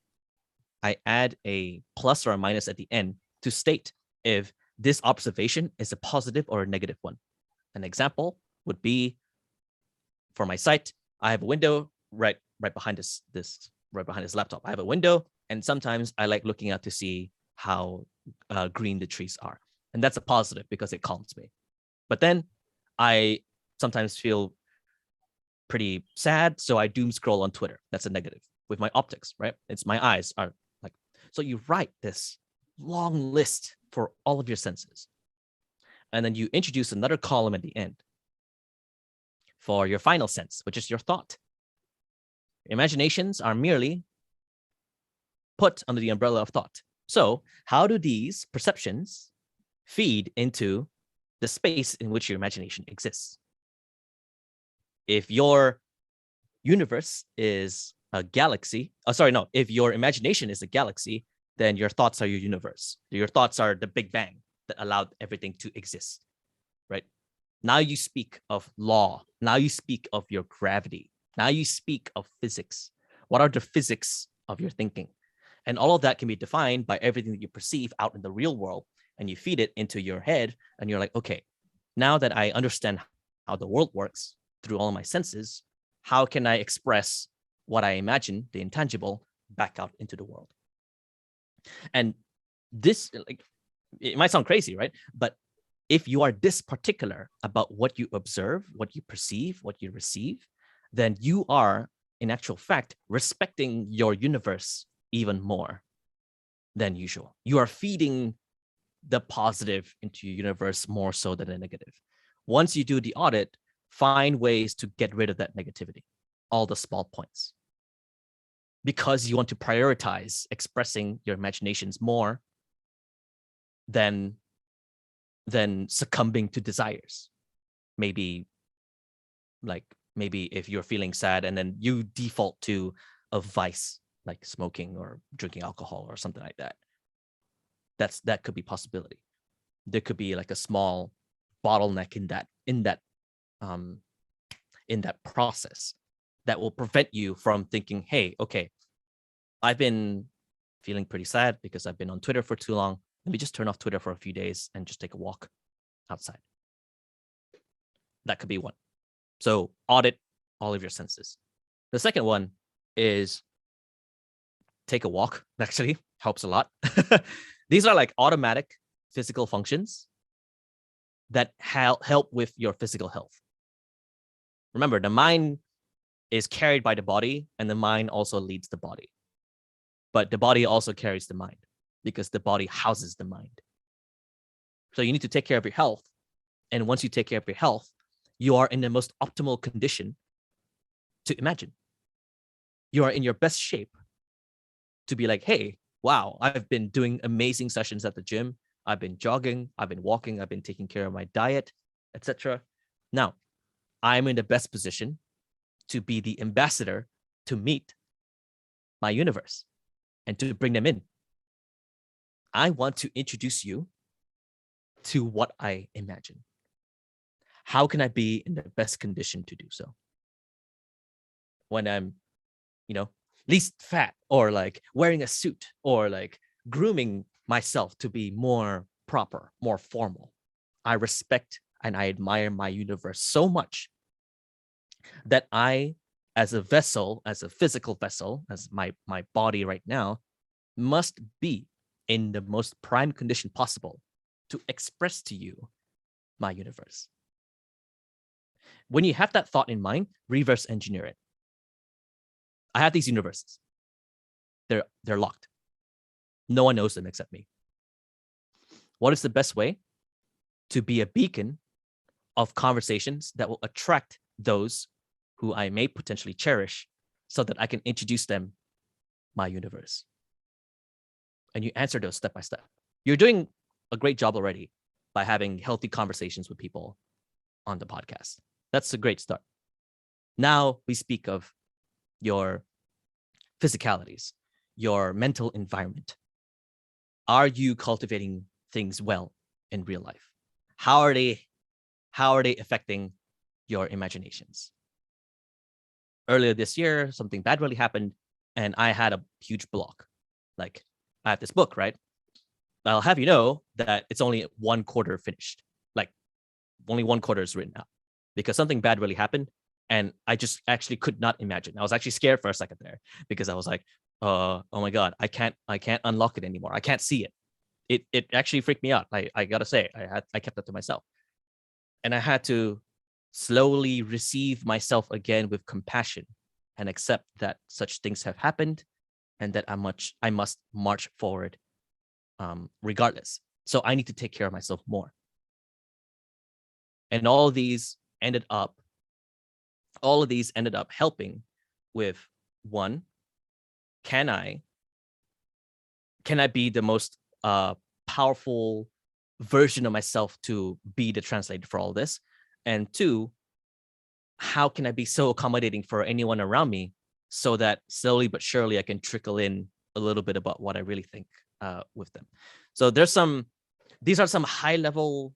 plus or a minus at the end to state if this observation is a positive or a negative one. An example would be, for my sight, I have a window right behind this laptop. I have a window, and sometimes I like looking out to see how green the trees are. And that's a positive because it calms me. But then I sometimes feel pretty sad, so I doom scroll on Twitter. That's a negative. With my optics, right? It's my eyes are like, so you write this long list for all of your senses. And then you introduce another column at the end for your final sense, which is your thought. Imaginations are merely put under the umbrella of thought. So how do these perceptions feed into the space in which your imagination exists? If your universe is a galaxy, if your imagination is a galaxy, then your thoughts are your universe. Your thoughts are the Big Bang that allowed everything to exist, right? Now you speak of law. Now you speak of your gravity. Now you speak of physics. What are the physics of your thinking? And all of that can be defined by everything that you perceive out in the real world, and you feed it into your head, and you're like, okay, now that I understand how the world works through all of my senses, how can I express what I imagine, the intangible, back out into the world? And this, like, it might sound crazy, right? But if you are this particular about what you observe, what you perceive, what you receive, then you are, in actual fact, respecting your universe even more than usual. You are feeding the positive into your universe more so than the negative. Once you do the audit, find ways to get rid of that negativity, all the small points. because you want to prioritize expressing your imaginations more than succumbing to desires. Maybe if you're feeling sad and then you default to a vice like smoking or drinking alcohol or something like that. That could be possibility. There could be like a small bottleneck in that process that will prevent you from thinking, hey, okay, I've been feeling pretty sad because I've been on Twitter for too long. Let me just turn off Twitter for a few days and just take a walk outside. That could be one. So audit all of your senses. The second one is take a walk. Actually helps a lot. These are like automatic physical functions that help with your physical health. Remember, the mind is carried by the body, and the mind also leads the body. But the body also carries the mind because the body houses the mind. So you need to take care of your health. And once you take care of your health, you are in the most optimal condition to imagine. You are in your best shape to be like, hey, wow, I've been doing amazing sessions at the gym. I've been jogging, I've been walking, I've been taking care of my diet, etc. Now, I'm in the best position to be the ambassador to meet my universe and to bring them in. I want to introduce you to what I imagine. How can I be in the best condition to do so? When I'm, least fat, or like wearing a suit, or like grooming myself to be more proper, more formal. I respect and I admire my universe so much that I, as a vessel, as a physical vessel, as my body right now, must be in the most prime condition possible to express to you my universe. When you have that thought in mind, reverse engineer it. I have these universes. They're locked. No one knows them except me. What is the best way to be a beacon of conversations that will attract those who I may potentially cherish so that I can introduce them my universe? And you answer those step by step. You're doing a great job already by having healthy conversations with people on the podcast. That's a great start. Now we speak of your physicalities, your mental environment. Are you cultivating things well in real life? How are they affecting your imaginations? Earlier this year, something bad really happened, and I had a huge block. Like, I have this book, right? I'll have you know that it's only 1/4 finished. Like, only 1/4 is written out because something bad really happened, and I just actually could not imagine. I was actually scared for a second there because I was like, oh my God, I can't unlock it anymore. I can't see it. It actually freaked me out. I gotta say, I kept that to myself. And I had to slowly receive myself again with compassion and accept that such things have happened and that I must march forward regardless. So I need to take care of myself more. And all of these ended up helping with, one, can I be the most powerful version of myself to be the translator for all this? And two, how can I be so accommodating for anyone around me so that slowly but surely I can trickle in a little bit about what I really think with them? So these are some high level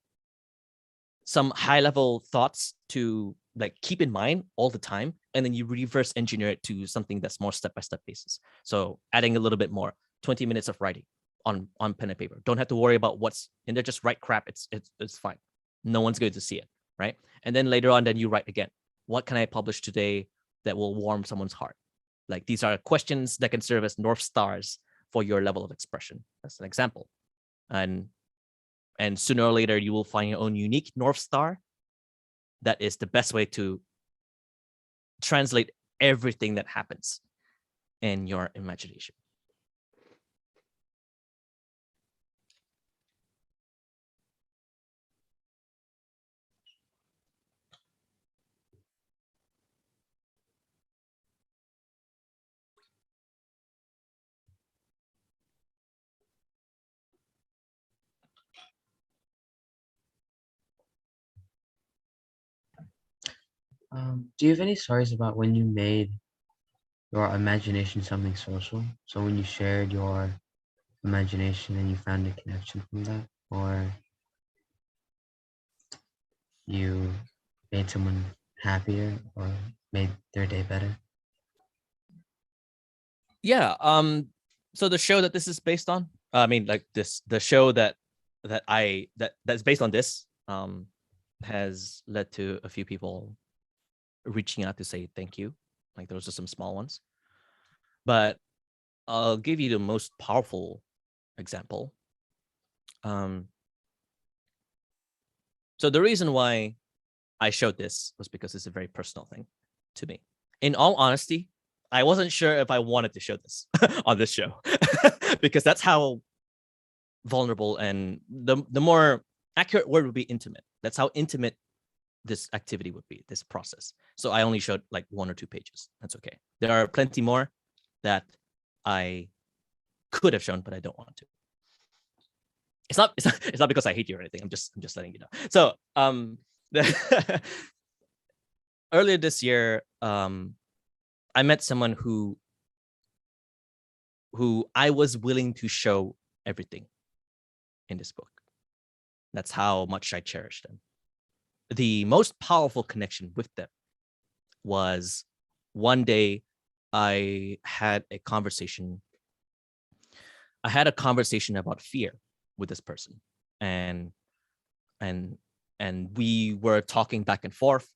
thoughts to like keep in mind all the time, and then you reverse engineer it to something that's more step-by-step basis. So adding a little bit more, 20 minutes of writing on pen and paper. Don't have to worry about what's in there. Just write crap. It's fine. No one's going to see it, right? And then later on, then you write again. What can I publish today that will warm someone's heart? Like, these are questions that can serve as North Stars for your level of expression. That's an example. And sooner or later, you will find your own unique North Star. That is the best way to translate everything that happens in your imagination. Do you have any stories about when you made your imagination something social? So when you shared your imagination and you found a connection from that, or you made someone happier or made their day better? Yeah. So the show that this is based on, I mean, like the show that's based on this, has led to a few people reaching out to say thank you. Like those are some small ones, but I'll give you the most powerful example. Um, so the reason why I showed this was because it's a very personal thing to me. In all honesty, I wasn't sure if I wanted to show this on this show because that's how vulnerable, and the more accurate word would be intimate. That's how intimate this activity would be, this process. So I only showed like 1 or 2 pages. That's okay. There are plenty more that I could have shown, but I don't want to. It's not because I hate you or anything. I'm just letting you know. So earlier this year, I met someone who I was willing to show everything in this book. That's how much I cherish them. The most powerful connection with them was one day I had a conversation. I had a conversation about fear with this person, and and we were talking back and forth.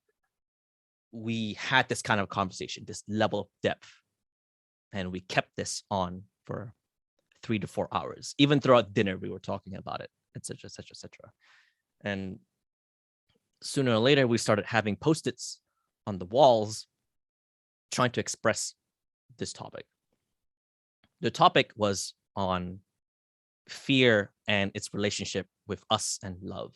We had this kind of conversation, this level of depth, and we kept this on for 3 to 4 hours. Even throughout dinner, we were talking about it, etc., etc., etc. And sooner or later, we started having post-its on the walls trying to express this topic. The topic was on fear and its relationship with us and love.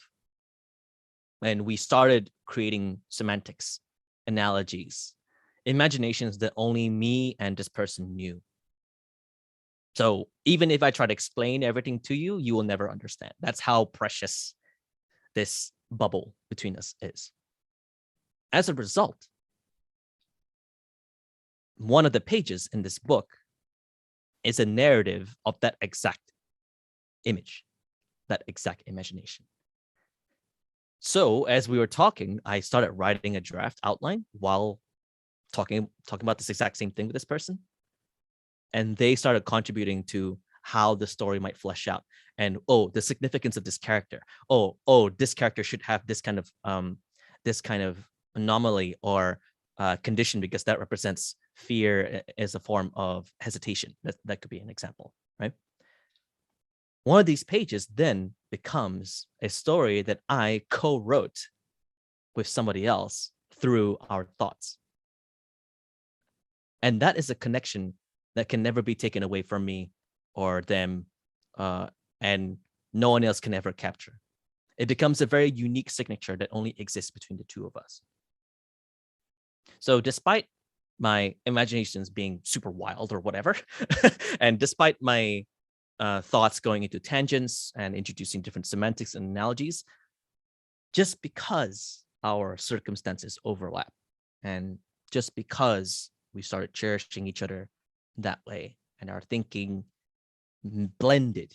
And we started creating semantics, analogies, imaginations that only me and this person knew. So even if I try to explain everything to you, you will never understand. That's how precious this bubble between us is. As a result, one of the pages in this book is a narrative of that exact image, that exact imagination. So as we were talking, I started writing a draft outline while talking about this exact same thing with this person. And they started contributing to how the story might flesh out. And the significance of this character. This character should have this kind of anomaly or condition because that represents fear as a form of hesitation. That could be an example, right? One of these pages then becomes a story that I co-wrote with somebody else through our thoughts. And that is a connection that can never be taken away from me or them, and no one else can ever capture. It becomes a very unique signature that only exists between the two of us. So despite my imaginations being super wild or whatever, and despite my thoughts going into tangents and introducing different semantics and analogies, just because our circumstances overlap and just because we started cherishing each other that way and our thinking blended,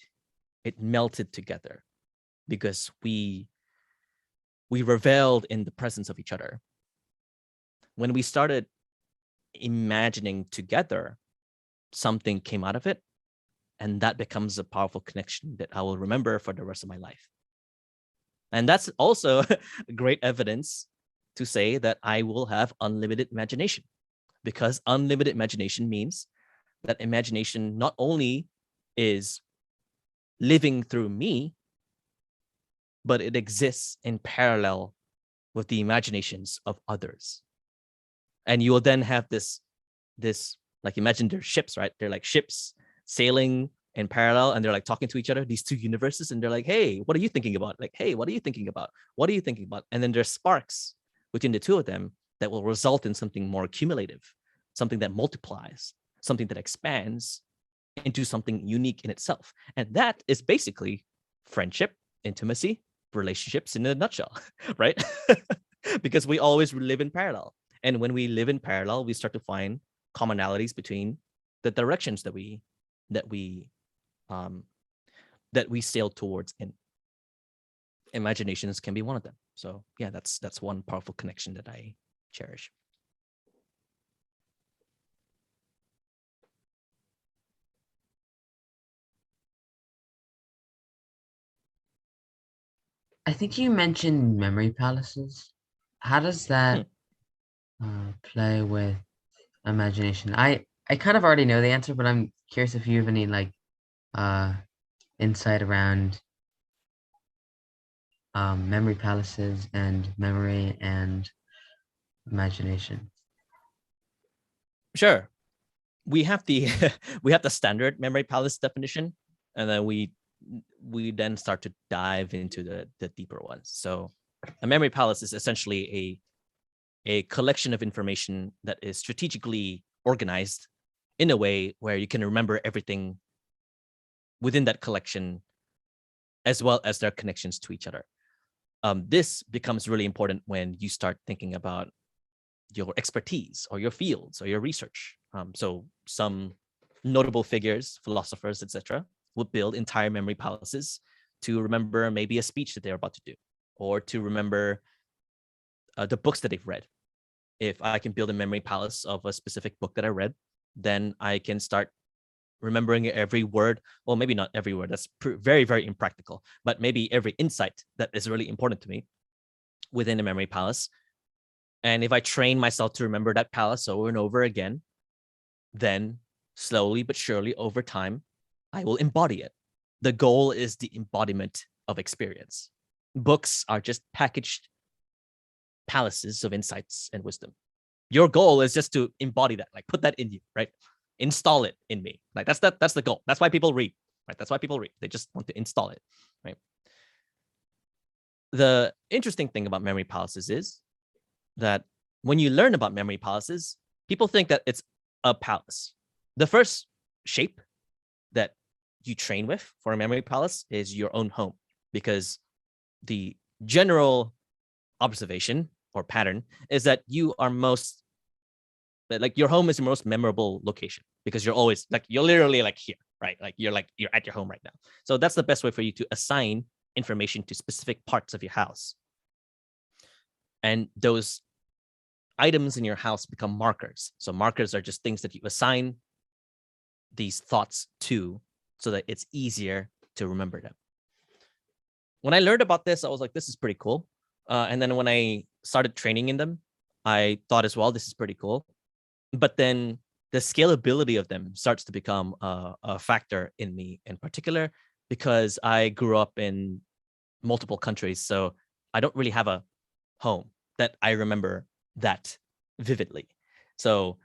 it melted together because we reveled in the presence of each other. When we started imagining together, something came out of it, and that becomes a powerful connection that I will remember for the rest of my life. And that's also great evidence to say that I will have unlimited imagination, because unlimited imagination means that imagination not only is living through me, but it exists in parallel with the imaginations of others. And you will then have this, like, imagine they're ships, right? They're like ships sailing in parallel and they're like talking to each other, these two universes, and they're like, hey, what are you thinking about? Like, hey, what are you thinking about? What are you thinking about? And then there's sparks between the two of them that will result in something more cumulative, something that multiplies, something that expands into something unique in itself. And that is basically friendship, intimacy, relationships in a nutshell, right? because we always live in parallel. And when we live in parallel, we start to find commonalities between the directions that we um, that we sail towards. And imaginations can be one of them. So yeah, that's one powerful connection that I cherish. I think you mentioned memory palaces. How does that Hmm. play with imagination? I kind of already know the answer, but I'm curious if you have any like uh insight around memory palaces and memory and imagination. Sure. We have the we have the standard memory palace definition, and then we then start to dive into the deeper ones. So a memory palace is essentially a collection of information that is strategically organized in a way where you can remember everything within that collection, as well as their connections to each other. This becomes really important when you start thinking about your expertise or your fields or your research. So some notable figures, philosophers, etc., would build entire memory palaces to remember maybe a speech that they're about to do, or to remember the books that they've read. If I can build a memory palace of a specific book that I read, then I can start remembering every word. Well, maybe not every word. That's very, very impractical. But maybe every insight that is really important to me within a memory palace. And if I train myself to remember that palace over and over again, then slowly but surely over time, I will embody it. The goal is the embodiment of experience. Books are just packaged palaces of insights and wisdom. Your goal is just to embody that, like put that in you, right? Install it in me. Like that's the goal. That's why people read, right? That's why people read. They just want to install it, right? The interesting thing about memory palaces is that when you learn about memory palaces, people think that it's a palace. The first shape that you train with for a memory palace is your own home, because the general observation or pattern is that you are most, like your home is your most memorable location, because you're always like, you're literally like here, right? Like you're at your home right now. So that's the best way for you to assign information to specific parts of your house. And those items in your house become markers. So markers are just things that you assign these thoughts to so that it's easier to remember them. When I learned about this, I was like, this is pretty cool. And then when I started training in them, I thought as well, this is pretty cool. But then the scalability of them starts to become a factor in me in particular, because I grew up in multiple countries. So I don't really have a home that I remember that vividly. So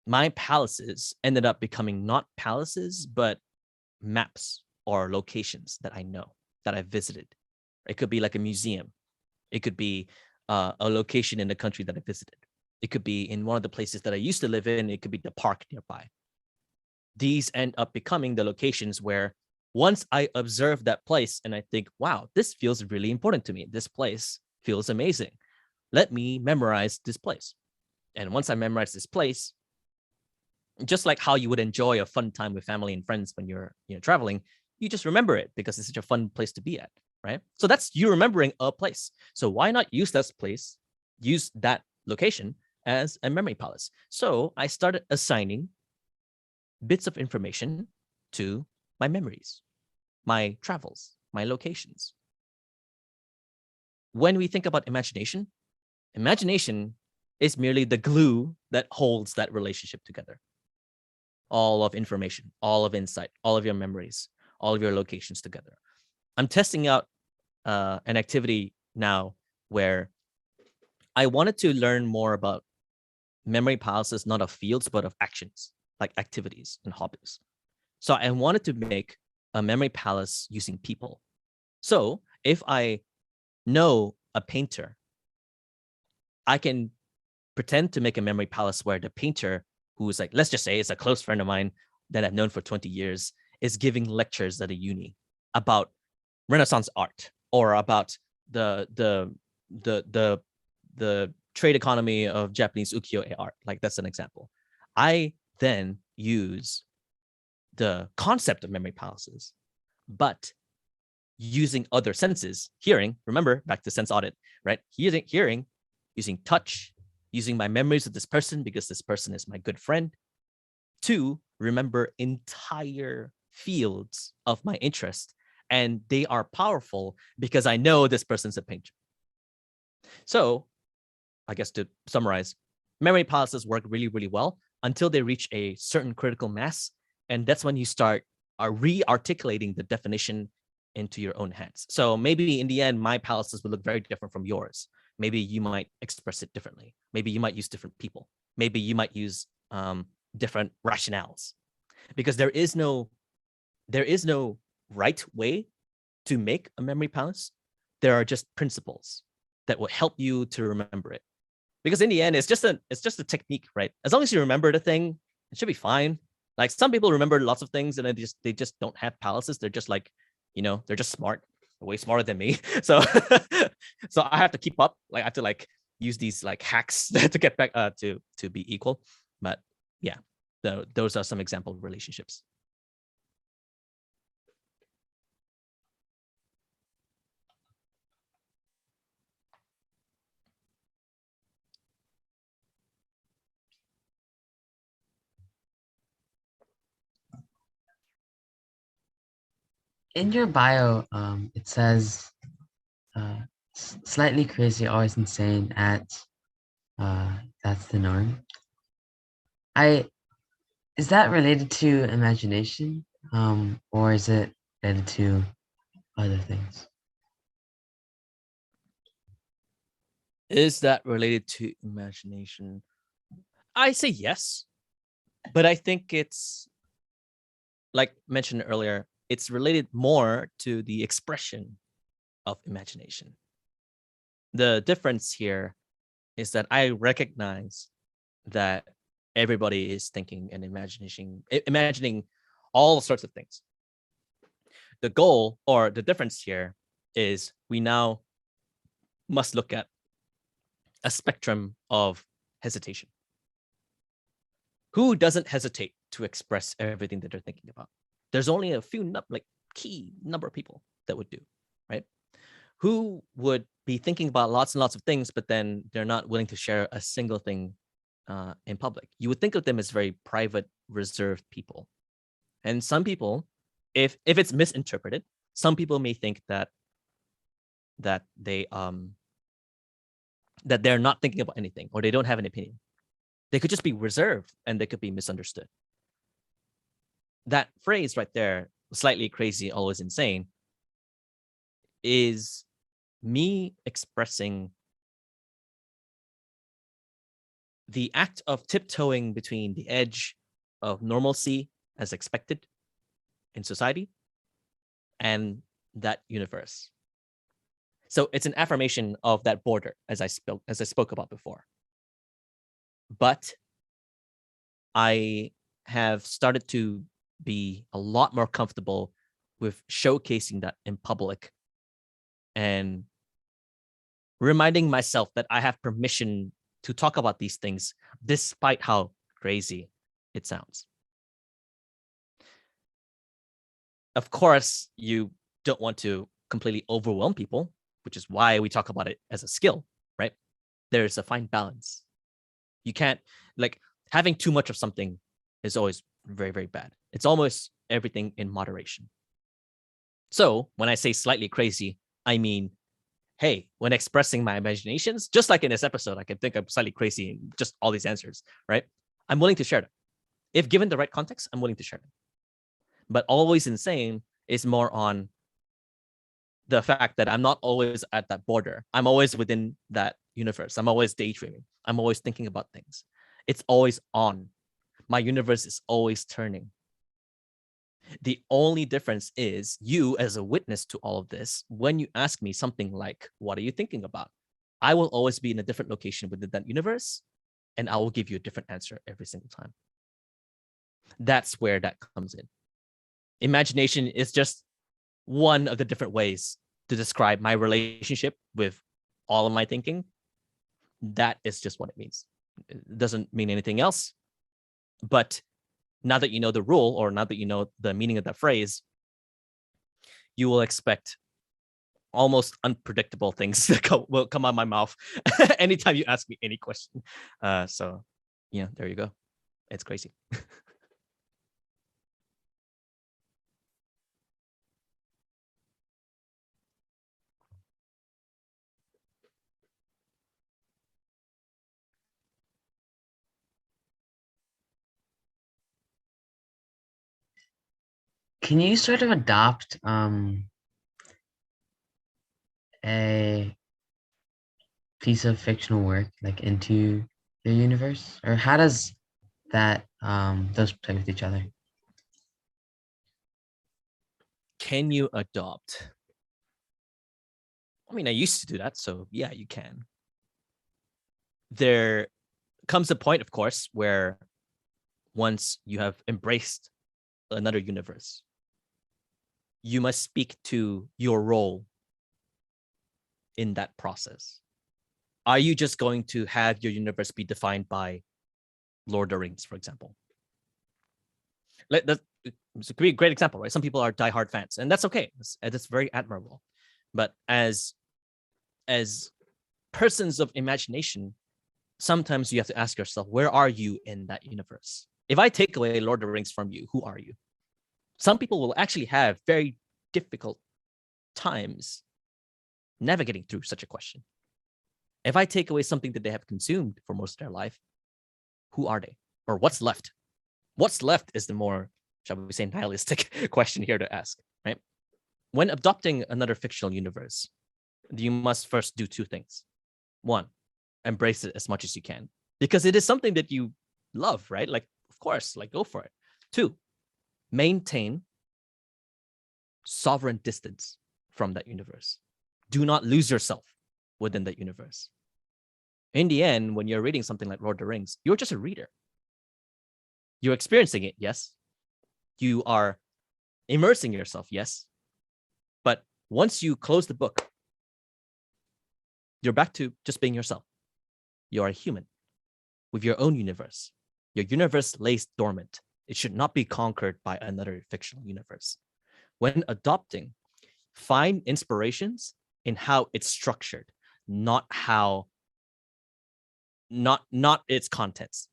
my palaces ended up becoming not palaces, but maps or locations that I know, that I've visited. It could be like a museum. It could be a location in the country that I visited. It could be in one of the places that I used to live in. It could be the park nearby. These end up becoming the locations where once I observe that place and I think, wow, this feels really important to me. This place feels amazing. Let me memorize this place. And once I memorize this place, just like how you would enjoy a fun time with family and friends when you're traveling, you just remember it because it's such a fun place to be at, right? So that's you remembering a place. So why not use that place, use that location as a memory palace? So I started assigning bits of information to my memories, my travels, my locations. When we think about imagination, imagination is merely the glue that holds that relationship together. All of information, all of insight, all of your memories, all of your locations together. I'm testing out an activity now where I wanted to learn more about memory palaces, not of fields, but of actions, like activities and hobbies. So I wanted to make a memory palace using people. So if I know a painter, I can pretend to make a memory palace where the painter, who's like, let's just say it's a close friend of mine that I've known for 20 years, is giving lectures at a uni about Renaissance art or about the the trade economy of Japanese ukiyo-e art. Like that's an example. I then use the concept of memory palaces, but using other senses, hearing, remember back to sense audit, right? Hearing, using touch, using my memories of this person because this person is my good friend, to remember entire fields of my interest. And they are powerful because I know this person's a painter. So I guess to summarize, memory palaces work really, really well until they reach a certain critical mass. And that's when you start re-articulating the definition into your own hands. So maybe in the end, my palaces will look very different from yours. Maybe you might express it differently. Maybe you might use different people. Maybe you might use different rationales, because there is no right way to make a memory palace. There are just principles that will help you to remember it. Because in the end, it's just a technique, right? As long as you remember the thing, it should be fine. Like some people remember lots of things and they just don't have palaces. They're just like, they're just smart, way smarter than me. So so I have to keep up. Like I have to like use these like hacks to get back to be equal. But yeah, those are some example relationships. In your bio, it says slightly crazy, always insane at that's the norm. Is that related to imagination? Or is it related to other things? Is that related to imagination? I say yes, but I think it's, like mentioned earlier, it's related more to the expression of imagination. The difference here is that I recognize that everybody is thinking and imagining all sorts of things. The goal or the difference here is we now must look at a spectrum of hesitation. Who doesn't hesitate to express everything that they're thinking about? There's only a few key number of people that would do, right? Who would be thinking about lots and lots of things, but then they're not willing to share a single thing in public? You would think of them as very private, reserved people. And some people, if it's misinterpreted, some people may think that they that they're not thinking about anything or they don't have an opinion. They could just be reserved and they could be misunderstood. That phrase right there, slightly crazy, always insane, is me expressing the act of tiptoeing between the edge of normalcy as expected in society and that universe. So it's an affirmation of that border, as I spoke about before. But I have started to be a lot more comfortable with showcasing that in public and reminding myself that I have permission to talk about these things despite how crazy it sounds. Of course, you don't want to completely overwhelm people, which is why we talk about it as a skill, right? There's a fine balance. You can't, like, having too much of something is always very, very bad. It's almost everything in moderation. So when I say slightly crazy, I mean, hey, when expressing my imaginations, just like in this episode, I can think I'm slightly crazy and just all these answers, right? I'm willing to share them. If given the right context, I'm willing to share them. But always insane is more on the fact that I'm not always at that border. I'm always within that universe. I'm always daydreaming. I'm always thinking about things. It's always on. My universe is always turning. The only difference is you as a witness to all of this, when you ask me something like, what are you thinking about? I will always be in a different location within that universe, and I will give you a different answer every single time. That's where that comes in. Imagination is just one of the different ways to describe my relationship with all of my thinking. That is just what it means. It doesn't mean anything else. But now that you know the rule, or now that you know the meaning of that phrase, you will expect almost unpredictable things that will come out of my mouth anytime you ask me any question. So yeah, there you go. It's crazy. Can you sort of adopt a piece of fictional work like into your universe, or how does that those play with each other? Can you adopt? I mean, I used to do that, so yeah, you can. There comes a point, of course, where once you have embraced another universe, you must speak to your role in that process. Are you just going to have your universe be defined by Lord of the Rings, for example? It's a great example, right? Some people are diehard fans, and that's okay. That's very admirable. But as persons of imagination, sometimes you have to ask yourself, where are you in that universe? If I take away Lord of the Rings from you, who are you? Some people will actually have very difficult times navigating through such a question. If I take away something that they have consumed for most of their life, who are they? Or what's left? What's left is the more, shall we say, nihilistic question here to ask, right? When adopting another fictional universe, you must first do two things. One, embrace it as much as you can, because it is something that you love, right? Like, of course, like, go for it. Two, maintain sovereign distance from that universe. Do not lose yourself within that universe. In the end, when you're reading something like Lord of the Rings, you're just a reader. You're experiencing it, yes. You are immersing yourself, yes. But once you close the book, you're back to just being yourself. You're a human with your own universe. Your universe lays dormant. It should not be conquered by another fictional universe. When adopting, find inspirations in how it's structured, not its contents.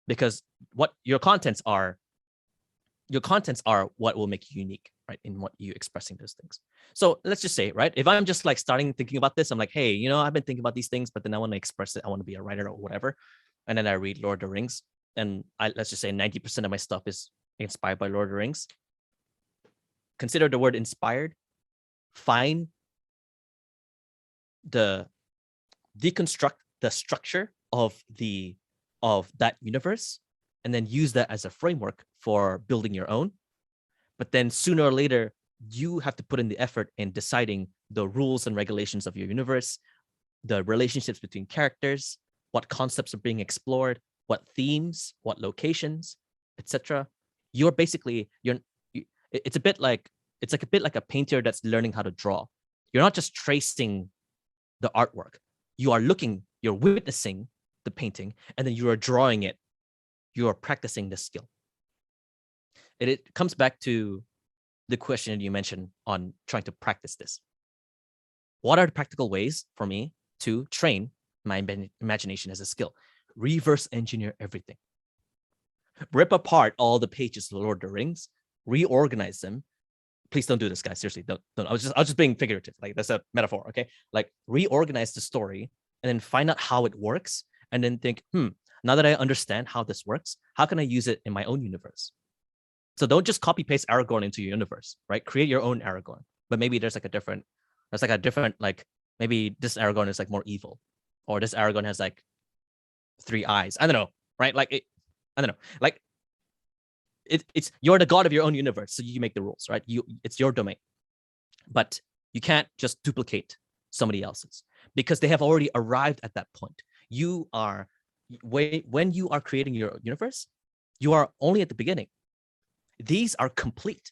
Because what your contents are what will make you unique, right? In what you expressing those things. So let's just say, right, if I'm just like starting thinking about this, I'm like, hey, I've been thinking about these things, but then I want to express it. I want to be a writer or whatever. And then I read Lord of the Rings, and let's just say 90% of my stuff is inspired by Lord of the Rings. Consider the word inspired. Find deconstruct the structure of that universe, and then use that as a framework for building your own. But then sooner or later, you have to put in the effort in deciding the rules and regulations of your universe, the relationships between characters, what concepts are being explored, what themes, what locations, etc. It's a bit like a painter that's learning how to draw. You're not just tracing the artwork. You're witnessing the painting, and then you are drawing it. You are practicing the skill. It comes back to the question you mentioned on trying to practice this. What are the practical ways for me to train my imagination as a skill? Reverse engineer everything. Rip apart all the pages of Lord of the Rings, reorganize them. Please don't do this, guys. Seriously, don't. I was just being figurative. Like, that's a metaphor, okay? Like, reorganize the story and then find out how it works, and then think, now that I understand how this works, how can I use it in my own universe? So don't just copy paste Aragorn into your universe, right? Create your own Aragorn. But maybe there's a different, maybe this Aragorn is like more evil, or this Aragorn has like 3 eyes. I don't know, right? I don't know. Like, it's you're the god of your own universe, so you make the rules, right? It's your domain. But you can't just duplicate somebody else's, because they have already arrived at that point. When you are creating your universe, you are only at the beginning. These are complete.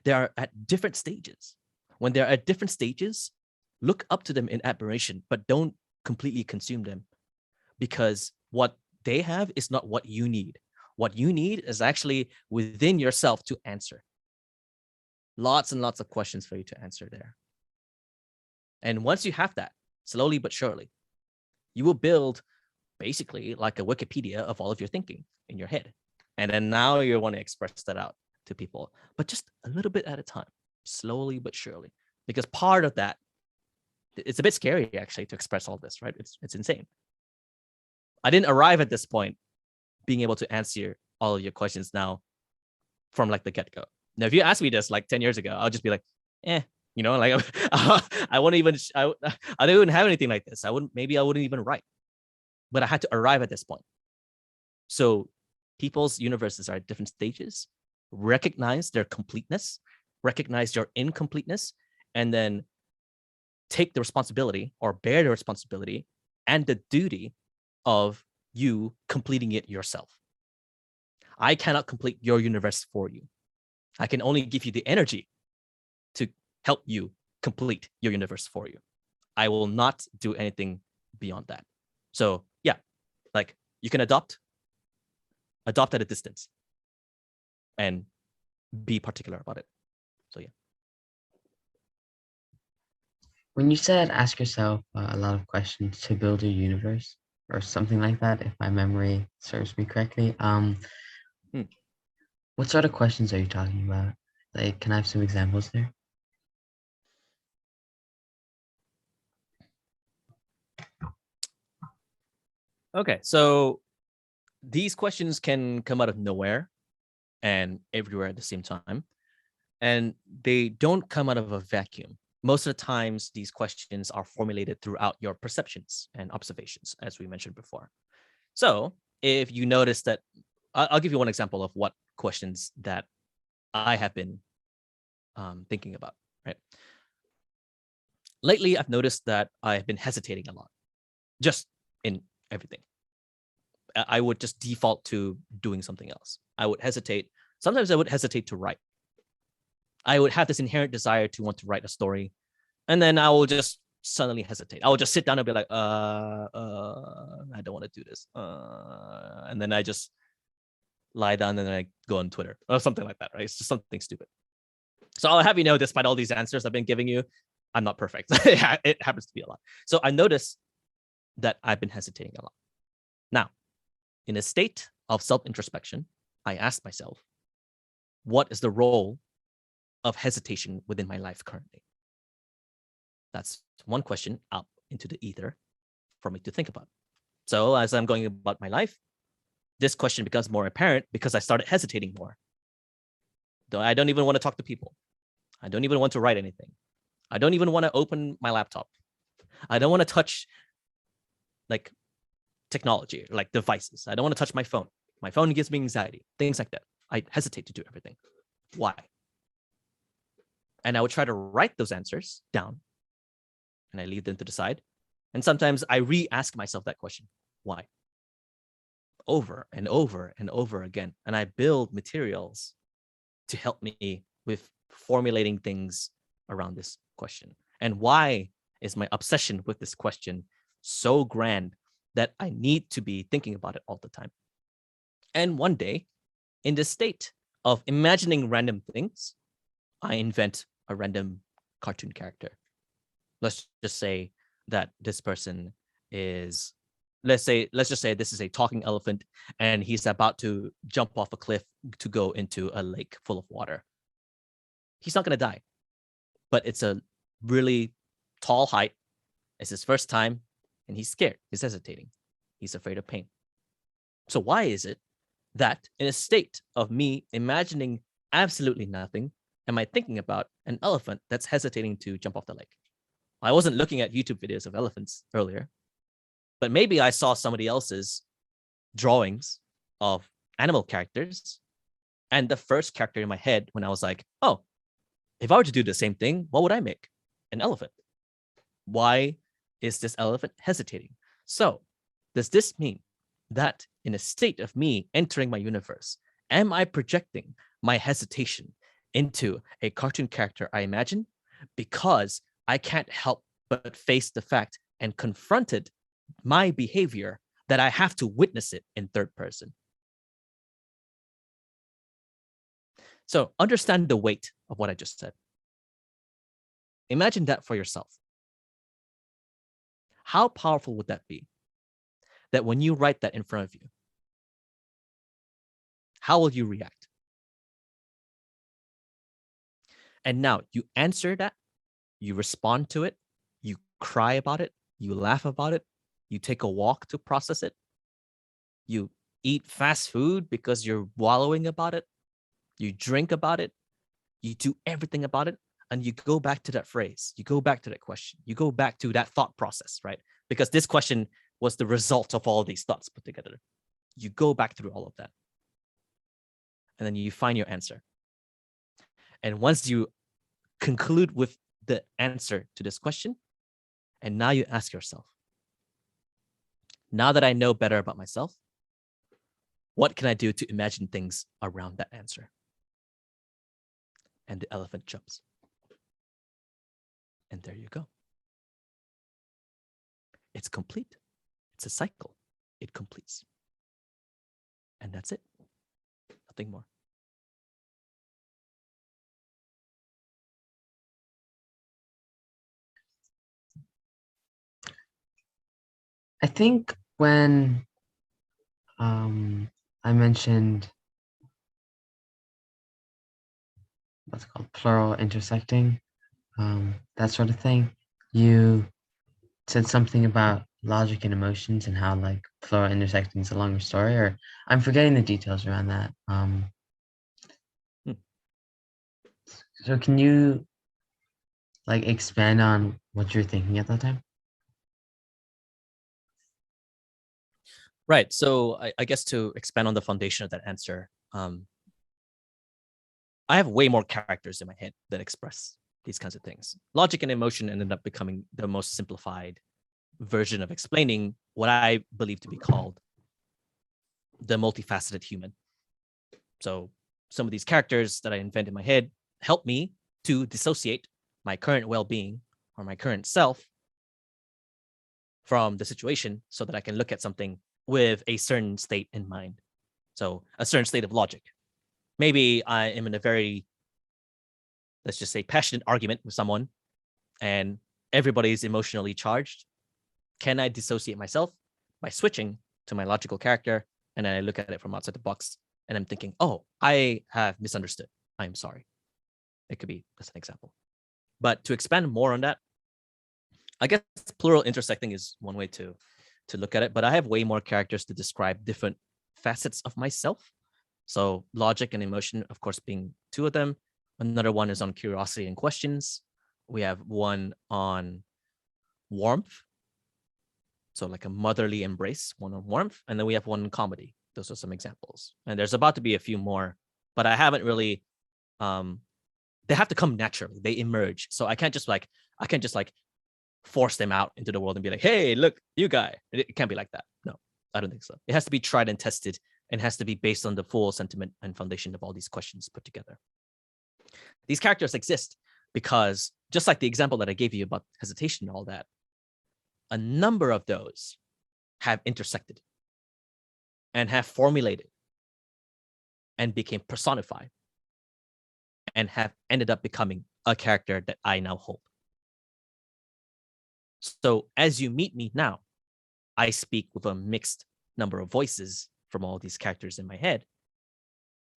They are at different stages. When they're at different stages, look up to them in admiration, but don't completely consume them, because what they have is not what you need. What you need is actually within yourself to answer. Lots and lots of questions for you to answer there. And once you have that, slowly but surely, you will build basically like a Wikipedia of all of your thinking in your head. And then now you want to express that out to people, but just a little bit at a time, slowly but surely. Because part of that, it's a bit scary actually to express all this, right? It's insane. I didn't arrive at this point being able to answer all of your questions now from like the get-go. Now, if you asked me this like 10 years ago, I'll just be like, like I wouldn't even, I don't even have anything like this. I wouldn't even write, but I had to arrive at this point. So people's universes are at different stages. Recognize their completeness, recognize your incompleteness, and then take the responsibility or bear the responsibility and the duty of you completing it yourself. I cannot complete your universe for you. I can only give you the energy to help you complete your universe for you. I will not do anything beyond that. So yeah, like you can adopt at a distance and be particular about it. So yeah. When you said ask yourself a lot of questions to build a universe or something like that, if my memory serves me correctly, what sort of questions are you talking about? Like, can I have some examples there? Okay, so these questions can come out of nowhere and everywhere at the same time, and they don't come out of a vacuum. Most of the times, these questions are formulated throughout your perceptions and observations, as we mentioned before. So if you notice that, I'll give you one example of what questions that I have been thinking about, right? Lately, I've noticed that I've been hesitating a lot, just in everything. I would just default to doing something else. I would hesitate. Sometimes I would hesitate to write. I would have this inherent desire to want to write a story, and then I will just suddenly hesitate. I will just sit down and be like, I don't want to do this. And then I just lie down and then I go on Twitter or something like that, right? It's just something stupid. So I'll have you know, despite all these answers I've been giving you, I'm not perfect. It happens to be a lot. So I noticed that I've been hesitating a lot. Now, in a state of self-introspection, I asked myself, what is the role of hesitation within my life currently? That's one question up into the ether for me to think about. So as I'm going about my life, this question becomes more apparent because I started hesitating more. I don't even want to talk to people. I don't even want to write anything. I don't even want to open my laptop. I don't want to touch like technology, like devices. I don't want to touch my phone. My phone gives me anxiety, things like that. I hesitate to do everything. Why? And I would try to write those answers down and I leave them to the side. And sometimes I re-ask myself that question, why? Over and over and over again. And I build materials to help me with formulating things around this question. And why is my obsession with this question so grand that I need to be thinking about it all the time? And one day, in the state of imagining random things, I invent a random cartoon character. Let's just say that this person is, let's just say this is a talking elephant and he's about to jump off a cliff to go into a lake full of water. He's not going to die, but it's a really tall height. It's his first time and he's scared. He's hesitating. He's afraid of pain. So why is it that in a state of me imagining absolutely nothing, am I thinking about an elephant that's hesitating to jump off the lake? I wasn't looking at YouTube videos of elephants earlier, but maybe I saw somebody else's drawings of animal characters. And the first character in my head when I was like, oh, if I were to do the same thing, what would I make? An elephant. Why is this elephant hesitating? So does this mean that in a state of me entering my universe, am I projecting my hesitation into a cartoon character I imagine? Because I can't help but face the fact and confronted my behavior that I have to witness it in third person. So understand the weight of what I just said. Imagine that for yourself. How powerful would that be? That when you write that in front of you, how will you react? And now you answer that, you respond to it, you cry about it, you laugh about it, you take a walk to process it, you eat fast food because you're wallowing about it, you drink about it, you do everything about it, and you go back to that phrase, you go back to that question, you go back to that thought process, right? Because this question was the result of all these thoughts put together. You go back through all of that, and then you find your answer. And once you conclude with the answer to this question, and now you ask yourself, now that I know better about myself, what can I do to imagine things around that answer? And the elephant jumps. And there you go. It's complete. It's a cycle. It completes. And that's it. Nothing more. I think when I mentioned what's it called, plural intersecting, that sort of thing, you said something about logic and emotions and how like plural intersecting is a longer story, or I'm forgetting the details around that. So can you like expand on what you're thinking at that time? Right. So I guess to expand on the foundation of that answer, I have way more characters in my head that express these kinds of things. Logic and emotion ended up becoming the most simplified version of explaining what I believe to be called the multifaceted human. So some of these characters that I invent in my head help me to dissociate my current well-being or my current self from the situation so that I can look at something with a certain state in mind. So a certain state of logic. Maybe I am in a very, let's just say, passionate argument with someone and everybody's emotionally charged. Can I dissociate myself by switching to my logical character? And then I look at it from outside the box and I'm thinking, oh, I have misunderstood. I'm sorry. It could be, that's an example. But to expand more on that, I guess plural intersecting is one way to look at it, but I have way more characters to describe different facets of myself. So logic and emotion, of course, being two of them. Another one is on curiosity and questions. We have one on warmth. So like a motherly embrace, one on warmth. And then we have one on comedy. Those are some examples. And there's about to be a few more, but I haven't really, they have to come naturally. They emerge. So I can't just like force them out into the world and be like, hey, look, you guy. It can't be like that. No, I don't think so. It has to be tried and tested and has to be based on the full sentiment and foundation of all these questions put together. These characters exist because just like the example that I gave you about hesitation and all that, a number of those have intersected and have formulated and became personified and have ended up becoming a character that I now hold. So as you meet me now, I speak with a mixed number of voices from all these characters in my head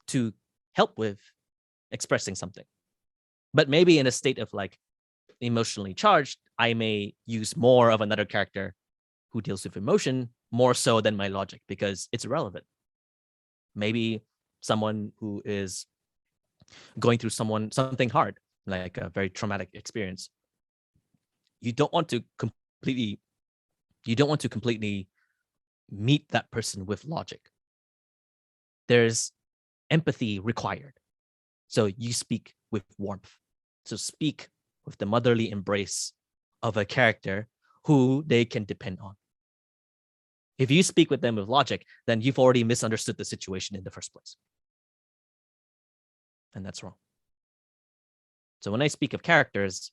to help with expressing something. But maybe in a state of like emotionally charged, I may use more of another character who deals with emotion more so than my logic because it's irrelevant. Maybe someone who is going through something hard, like a very traumatic experience. You don't want to completely meet that person with logic. There's empathy required. So you speak with warmth. So speak with the motherly embrace of a character who they can depend on. If you speak with them with logic, then you've already misunderstood the situation in the first place. And that's wrong. So when I speak of characters,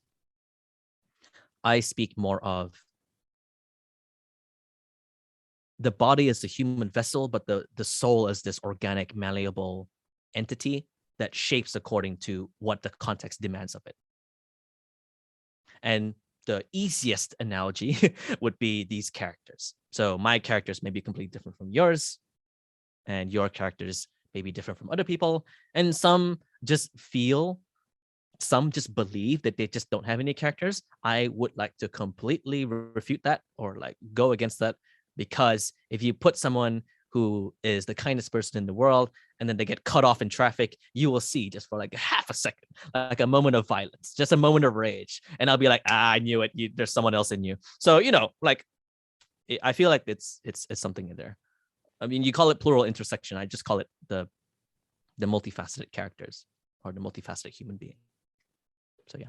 I speak more of the body is the human vessel, but the soul is this organic, malleable entity that shapes according to what the context demands of it. And the easiest analogy would be these characters. So my characters may be completely different from yours, and your characters may be different from other people. And some just believe that they just don't have any characters. I would like to completely refute that, or like go against that, because if you put someone who is the kindest person in the world and then they get cut off in traffic, you will see just for like half a second, like a moment of violence, just a moment of rage. And I'll be like, I knew it. There's someone else in you. So, like, I feel like it's something in there. I mean, you call it plural intersection. I just call it the multifaceted characters, or the multifaceted human being. So yeah.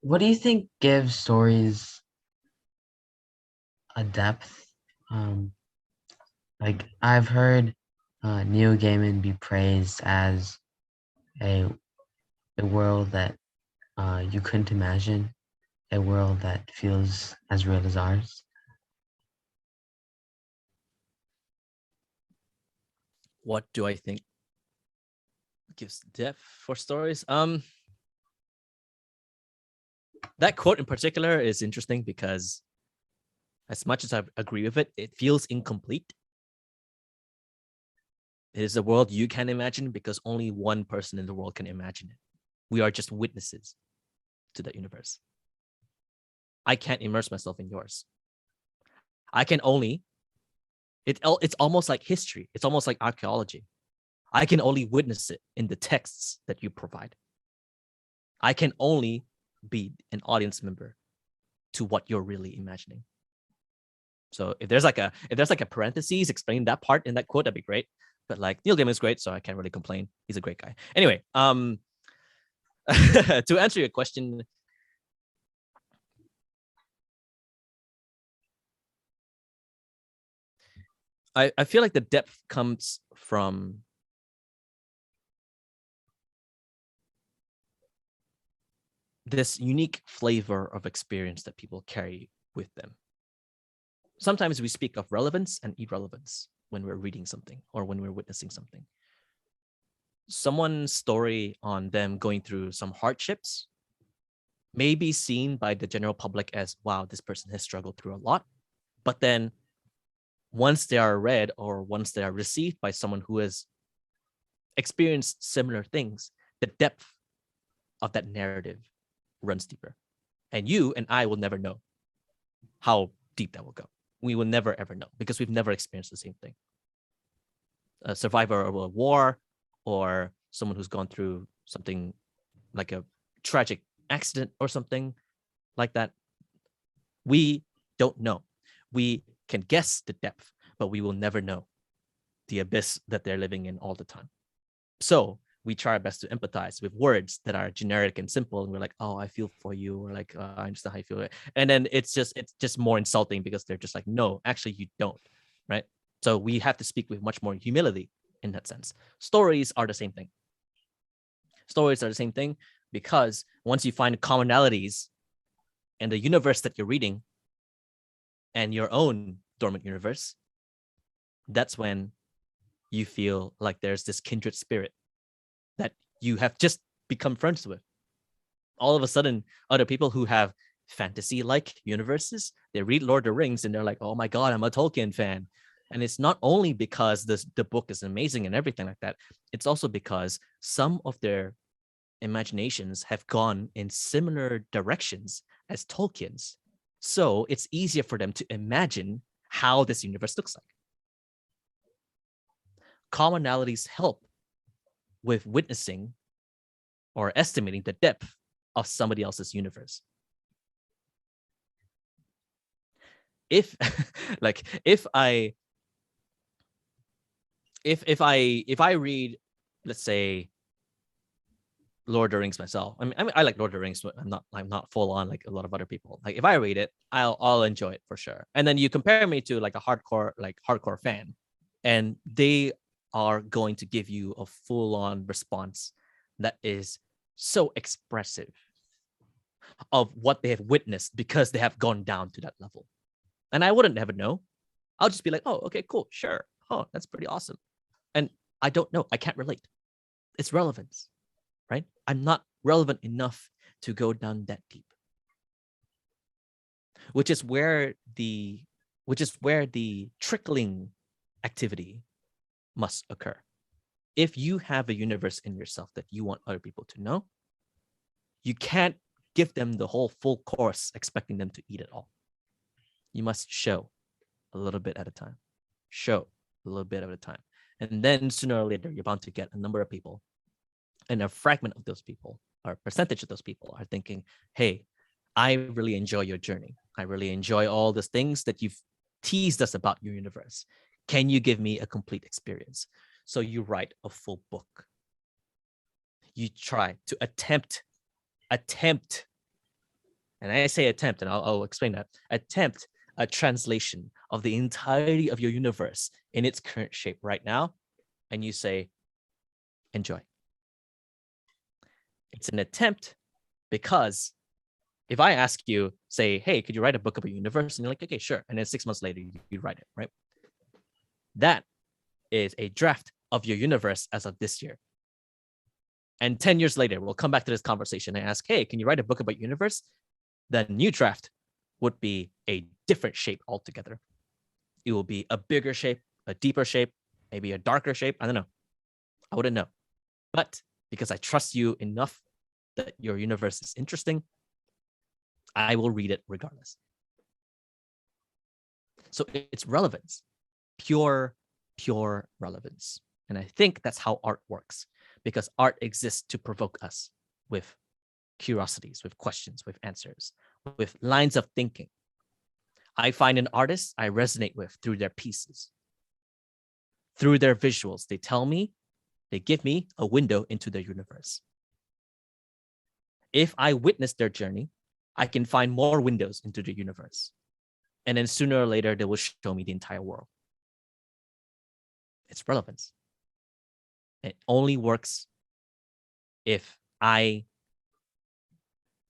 What do you think gives stories a depth? Um, like I've heard Neil Gaiman be praised as a world that you couldn't imagine, a world that feels as real as ours. What do I think gives depth for stories? That quote in particular is interesting because as much as I agree with it, it feels incomplete. It is a world you can imagine because only one person in the world can imagine it. We are just witnesses to that universe. I can't immerse myself in yours. I can only, it's almost like history. It's almost like archaeology. I can only witness it in the texts that you provide. I can only be an audience member to what you're really imagining. So if there's like a parentheses explaining that part in that quote, that'd be great. But like Neil Gaiman is great, so I can't really complain. He's a great guy. Anyway, to answer your question, I feel like the depth comes from this unique flavor of experience that people carry with them. Sometimes we speak of relevance and irrelevance when we're reading something or when we're witnessing something. Someone's story on them going through some hardships may be seen by the general public as, wow, this person has struggled through a lot. But then once they are read or once they are received by someone who has experienced similar things, the depth of that narrative runs deeper. And you and I will never know how deep that will go. We will never, ever know because we've never experienced the same thing. A survivor of a war or someone who's gone through something like a tragic accident or something like that, we don't know. We can guess the depth, but we will never know the abyss that they're living in all the time. So we try our best to empathize with words that are generic and simple, and we're like, "Oh, I feel for you," or like, "I understand how you feel," and then it's just more insulting because they're just like, "No, actually, you don't," right? So we have to speak with much more humility in that sense. Stories are the same thing. Stories are the same thing because once you find commonalities in the universe that you're reading and your own dormant universe, that's when you feel like there's this kindred spirit that you have just become friends with. All of a sudden, other people who have fantasy-like universes, they read Lord of the Rings and they're like, oh my God, I'm a Tolkien fan. And it's not only because the book is amazing and everything like that, it's also because some of their imaginations have gone in similar directions as Tolkien's. So it's easier for them to imagine how this universe looks like. Commonalities help with witnessing or estimating the depth of somebody else's universe. If I read, let's say, Lord of the Rings myself. I mean, I like Lord of the Rings, but I'm not full on like a lot of other people. Like if I read it, I'll enjoy it for sure. And then you compare me to like a hardcore fan, and they are going to give you a full-on response that is so expressive of what they have witnessed because they have gone down to that level. And I wouldn't ever know. I'll just be like, oh, okay, cool, sure. Oh, that's pretty awesome. And I don't know. I can't relate. It's relevance, right? I'm not relevant enough to go down that deep. Which is where the trickling activity must occur. If you have a universe in yourself that you want other people to know, you can't give them the whole full course expecting them to eat it all. You must show a little bit at a time. Show a little bit at a time. And then sooner or later, you're bound to get a number of people. And a fragment of those people, or a percentage of those people, are thinking, hey, I really enjoy your journey. I really enjoy all these things that you've teased us about your universe. Can you give me a complete experience? So you write a full book. You try to attempt, and I say attempt, and I'll explain that, attempt a translation of the entirety of your universe in its current shape right now. And you say, enjoy. It's an attempt because if I ask you, say, hey, could you write a book about your universe? And you're like, okay, sure. And then 6 months later, you write it, right? That is a draft of your universe as of this year. And 10 years later, we'll come back to this conversation and ask, hey, can you write a book about your universe? The new draft would be a different shape altogether. It will be a bigger shape, a deeper shape, maybe a darker shape. I don't know. I wouldn't know. But because I trust you enough that your universe is interesting, I will read it regardless. So it's relevance, pure relevance. And I think that's how art works, because art exists to provoke us with curiosities, with questions, with answers, with lines of thinking. I find an artist I resonate with through their pieces, through their visuals. They give me a window into their universe. If I witness their journey, I can find more windows into the universe. And then sooner or later, they will show me the entire world. It's relevance. It only works if I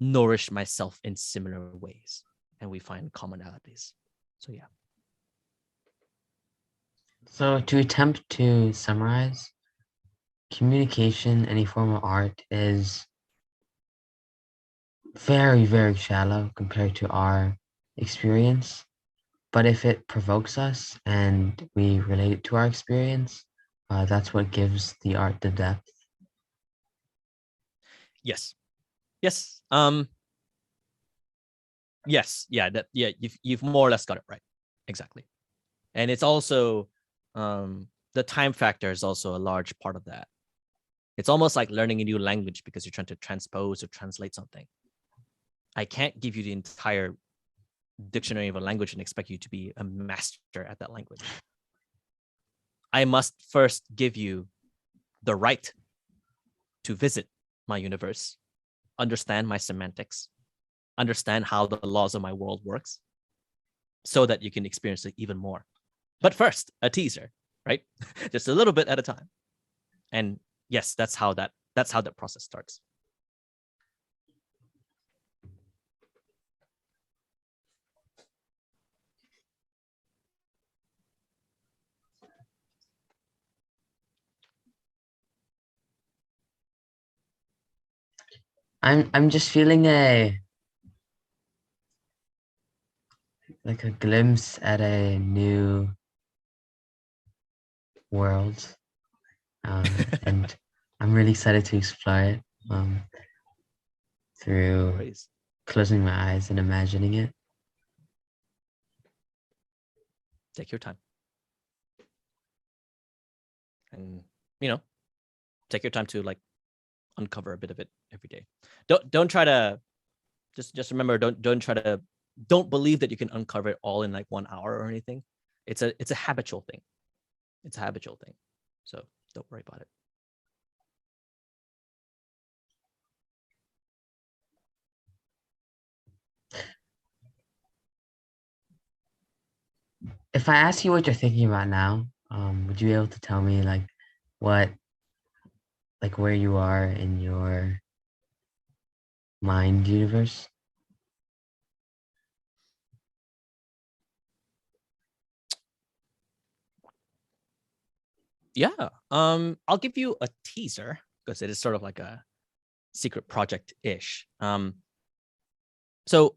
nourish myself in similar ways and we find commonalities. So yeah. So to attempt to summarize, communication, any form of art, is very, very shallow compared to our experience. But if it provokes us and we relate it to our experience, that's what gives the art the depth. Yes. Yes. Yes. Yeah. You've more or less got it right. Exactly. And it's also the time factor is also a large part of that. It's almost like learning a new language because you're trying to transpose or translate something. I can't give you the entire dictionary of a language and expect you to be a master at that language. I must first give you the right to visit my universe, understand my semantics, understand how the laws of my world works, so that you can experience it even more. But first, a teaser, right? Just a little bit at a time. And yes, that's how that process starts. I'm just feeling a glimpse at a new world, and I'm really excited to explore it through closing my eyes and imagining it. Take your time. And, take your time to like uncover a bit of it every day. Don't try to just remember, don't believe that you can uncover it all in like 1 hour or anything. It's a habitual thing. It's a habitual thing. So don't worry about it. If I ask you what you're thinking about now, would you be able to tell me like what, like where you are in your mind universe? Yeah. I'll give you a teaser because it is sort of like a secret project-ish. So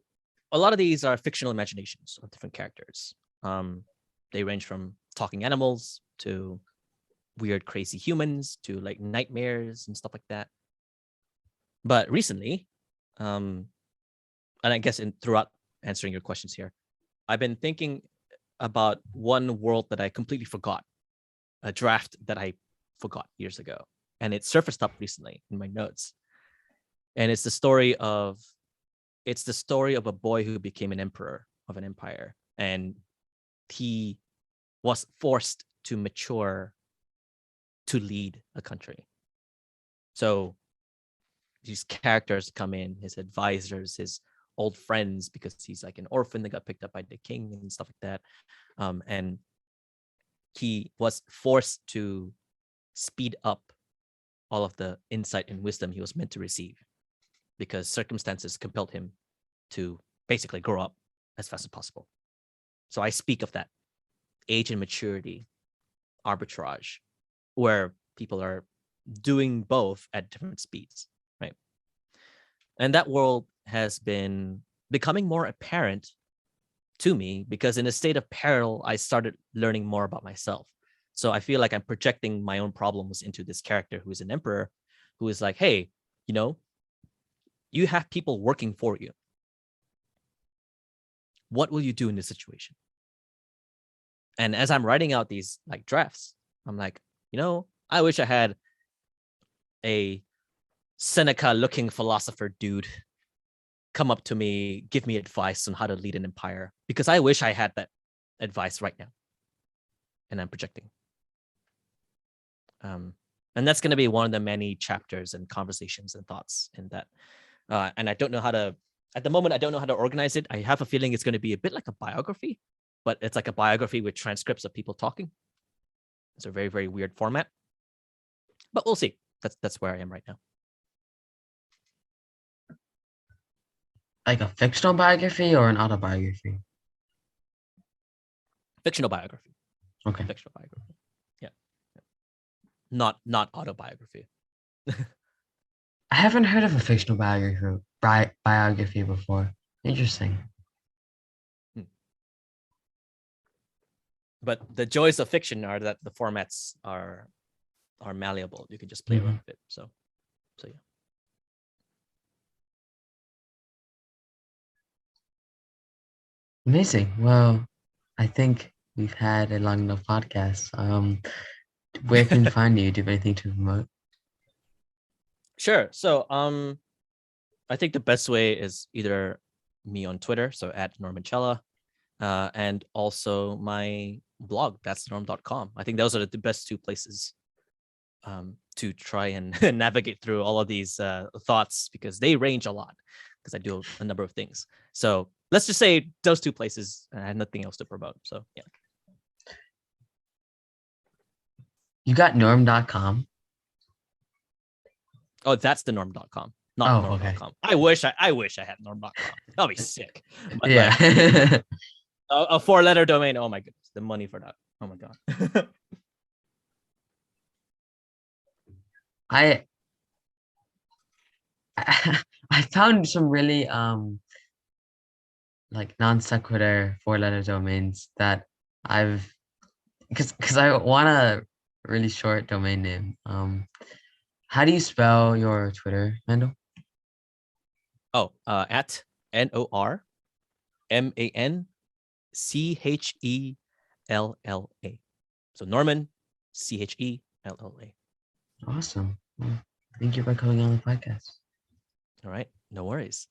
a lot of these are fictional imaginations of different characters. They range from talking animals to weird, crazy humans to like nightmares and stuff like that. But recently, and I guess throughout answering your questions here, I've been thinking about one world that I completely forgot, a draft that I forgot years ago, and it surfaced up recently in my notes. And it's the story of a boy who became an emperor of an empire, and he was forced to mature to lead a country. So these characters come in, his advisors, his old friends, because he's like an orphan that got picked up by the king and stuff like that. And he was forced to speed up all of the insight and wisdom he was meant to receive because circumstances compelled him to basically grow up as fast as possible. So I speak of that age and maturity arbitrage where people are doing both at different speeds, right? And that world has been becoming more apparent to me because in a state of peril, I started learning more about myself. So I feel like I'm projecting my own problems into this character who is an emperor, who is like, hey, you know, you have people working for you. What will you do in this situation? And as I'm writing out these like drafts, I'm like, you know, I wish I had a Seneca looking philosopher dude come up to me, give me advice on how to lead an empire, because I wish I had that advice right now. And I'm projecting. And that's going to be one of the many chapters and conversations and thoughts in that. And I don't know how to, at the moment, I don't know how to organize it. I have a feeling it's going to be a bit like a biography, but it's like a biography with transcripts of people talking. It's a very, very weird format, but we'll see. That's where I am right now. Like a fictional biography or an autobiography? Fictional biography. Okay. Fictional biography. Yeah. Not autobiography. I haven't heard of a fictional biography before. Interesting. But the joys of fiction are that the formats are malleable. You can just play around with it. So yeah. Amazing. Well, I think we've had a long enough podcast. Where can we find you? Do you have anything to promote? Sure. So I think the best way is either me on Twitter, so at Normanchella, and also my blog, that'snorm.com. I think those are the best two places to try and navigate through all of these thoughts, because they range a lot, because I do a number of things. So let's just say those two places. I have nothing else to promote. So yeah. You got norm.com? Oh, that's the norm.com, not Oh, norm.com. okay. I wish I had norm.com. That'll be sick. But Yeah. like, a 4-letter domain. Oh my goodness, the money for that. Oh my god. I I found some really like non sequitur 4-letter domains that I've because I want a really short domain name. How do you spell your Twitter handle? Oh, at NORMANCHELLA. So Norman, CHELLA. Awesome. Well, thank you for coming on the podcast. All right, no worries.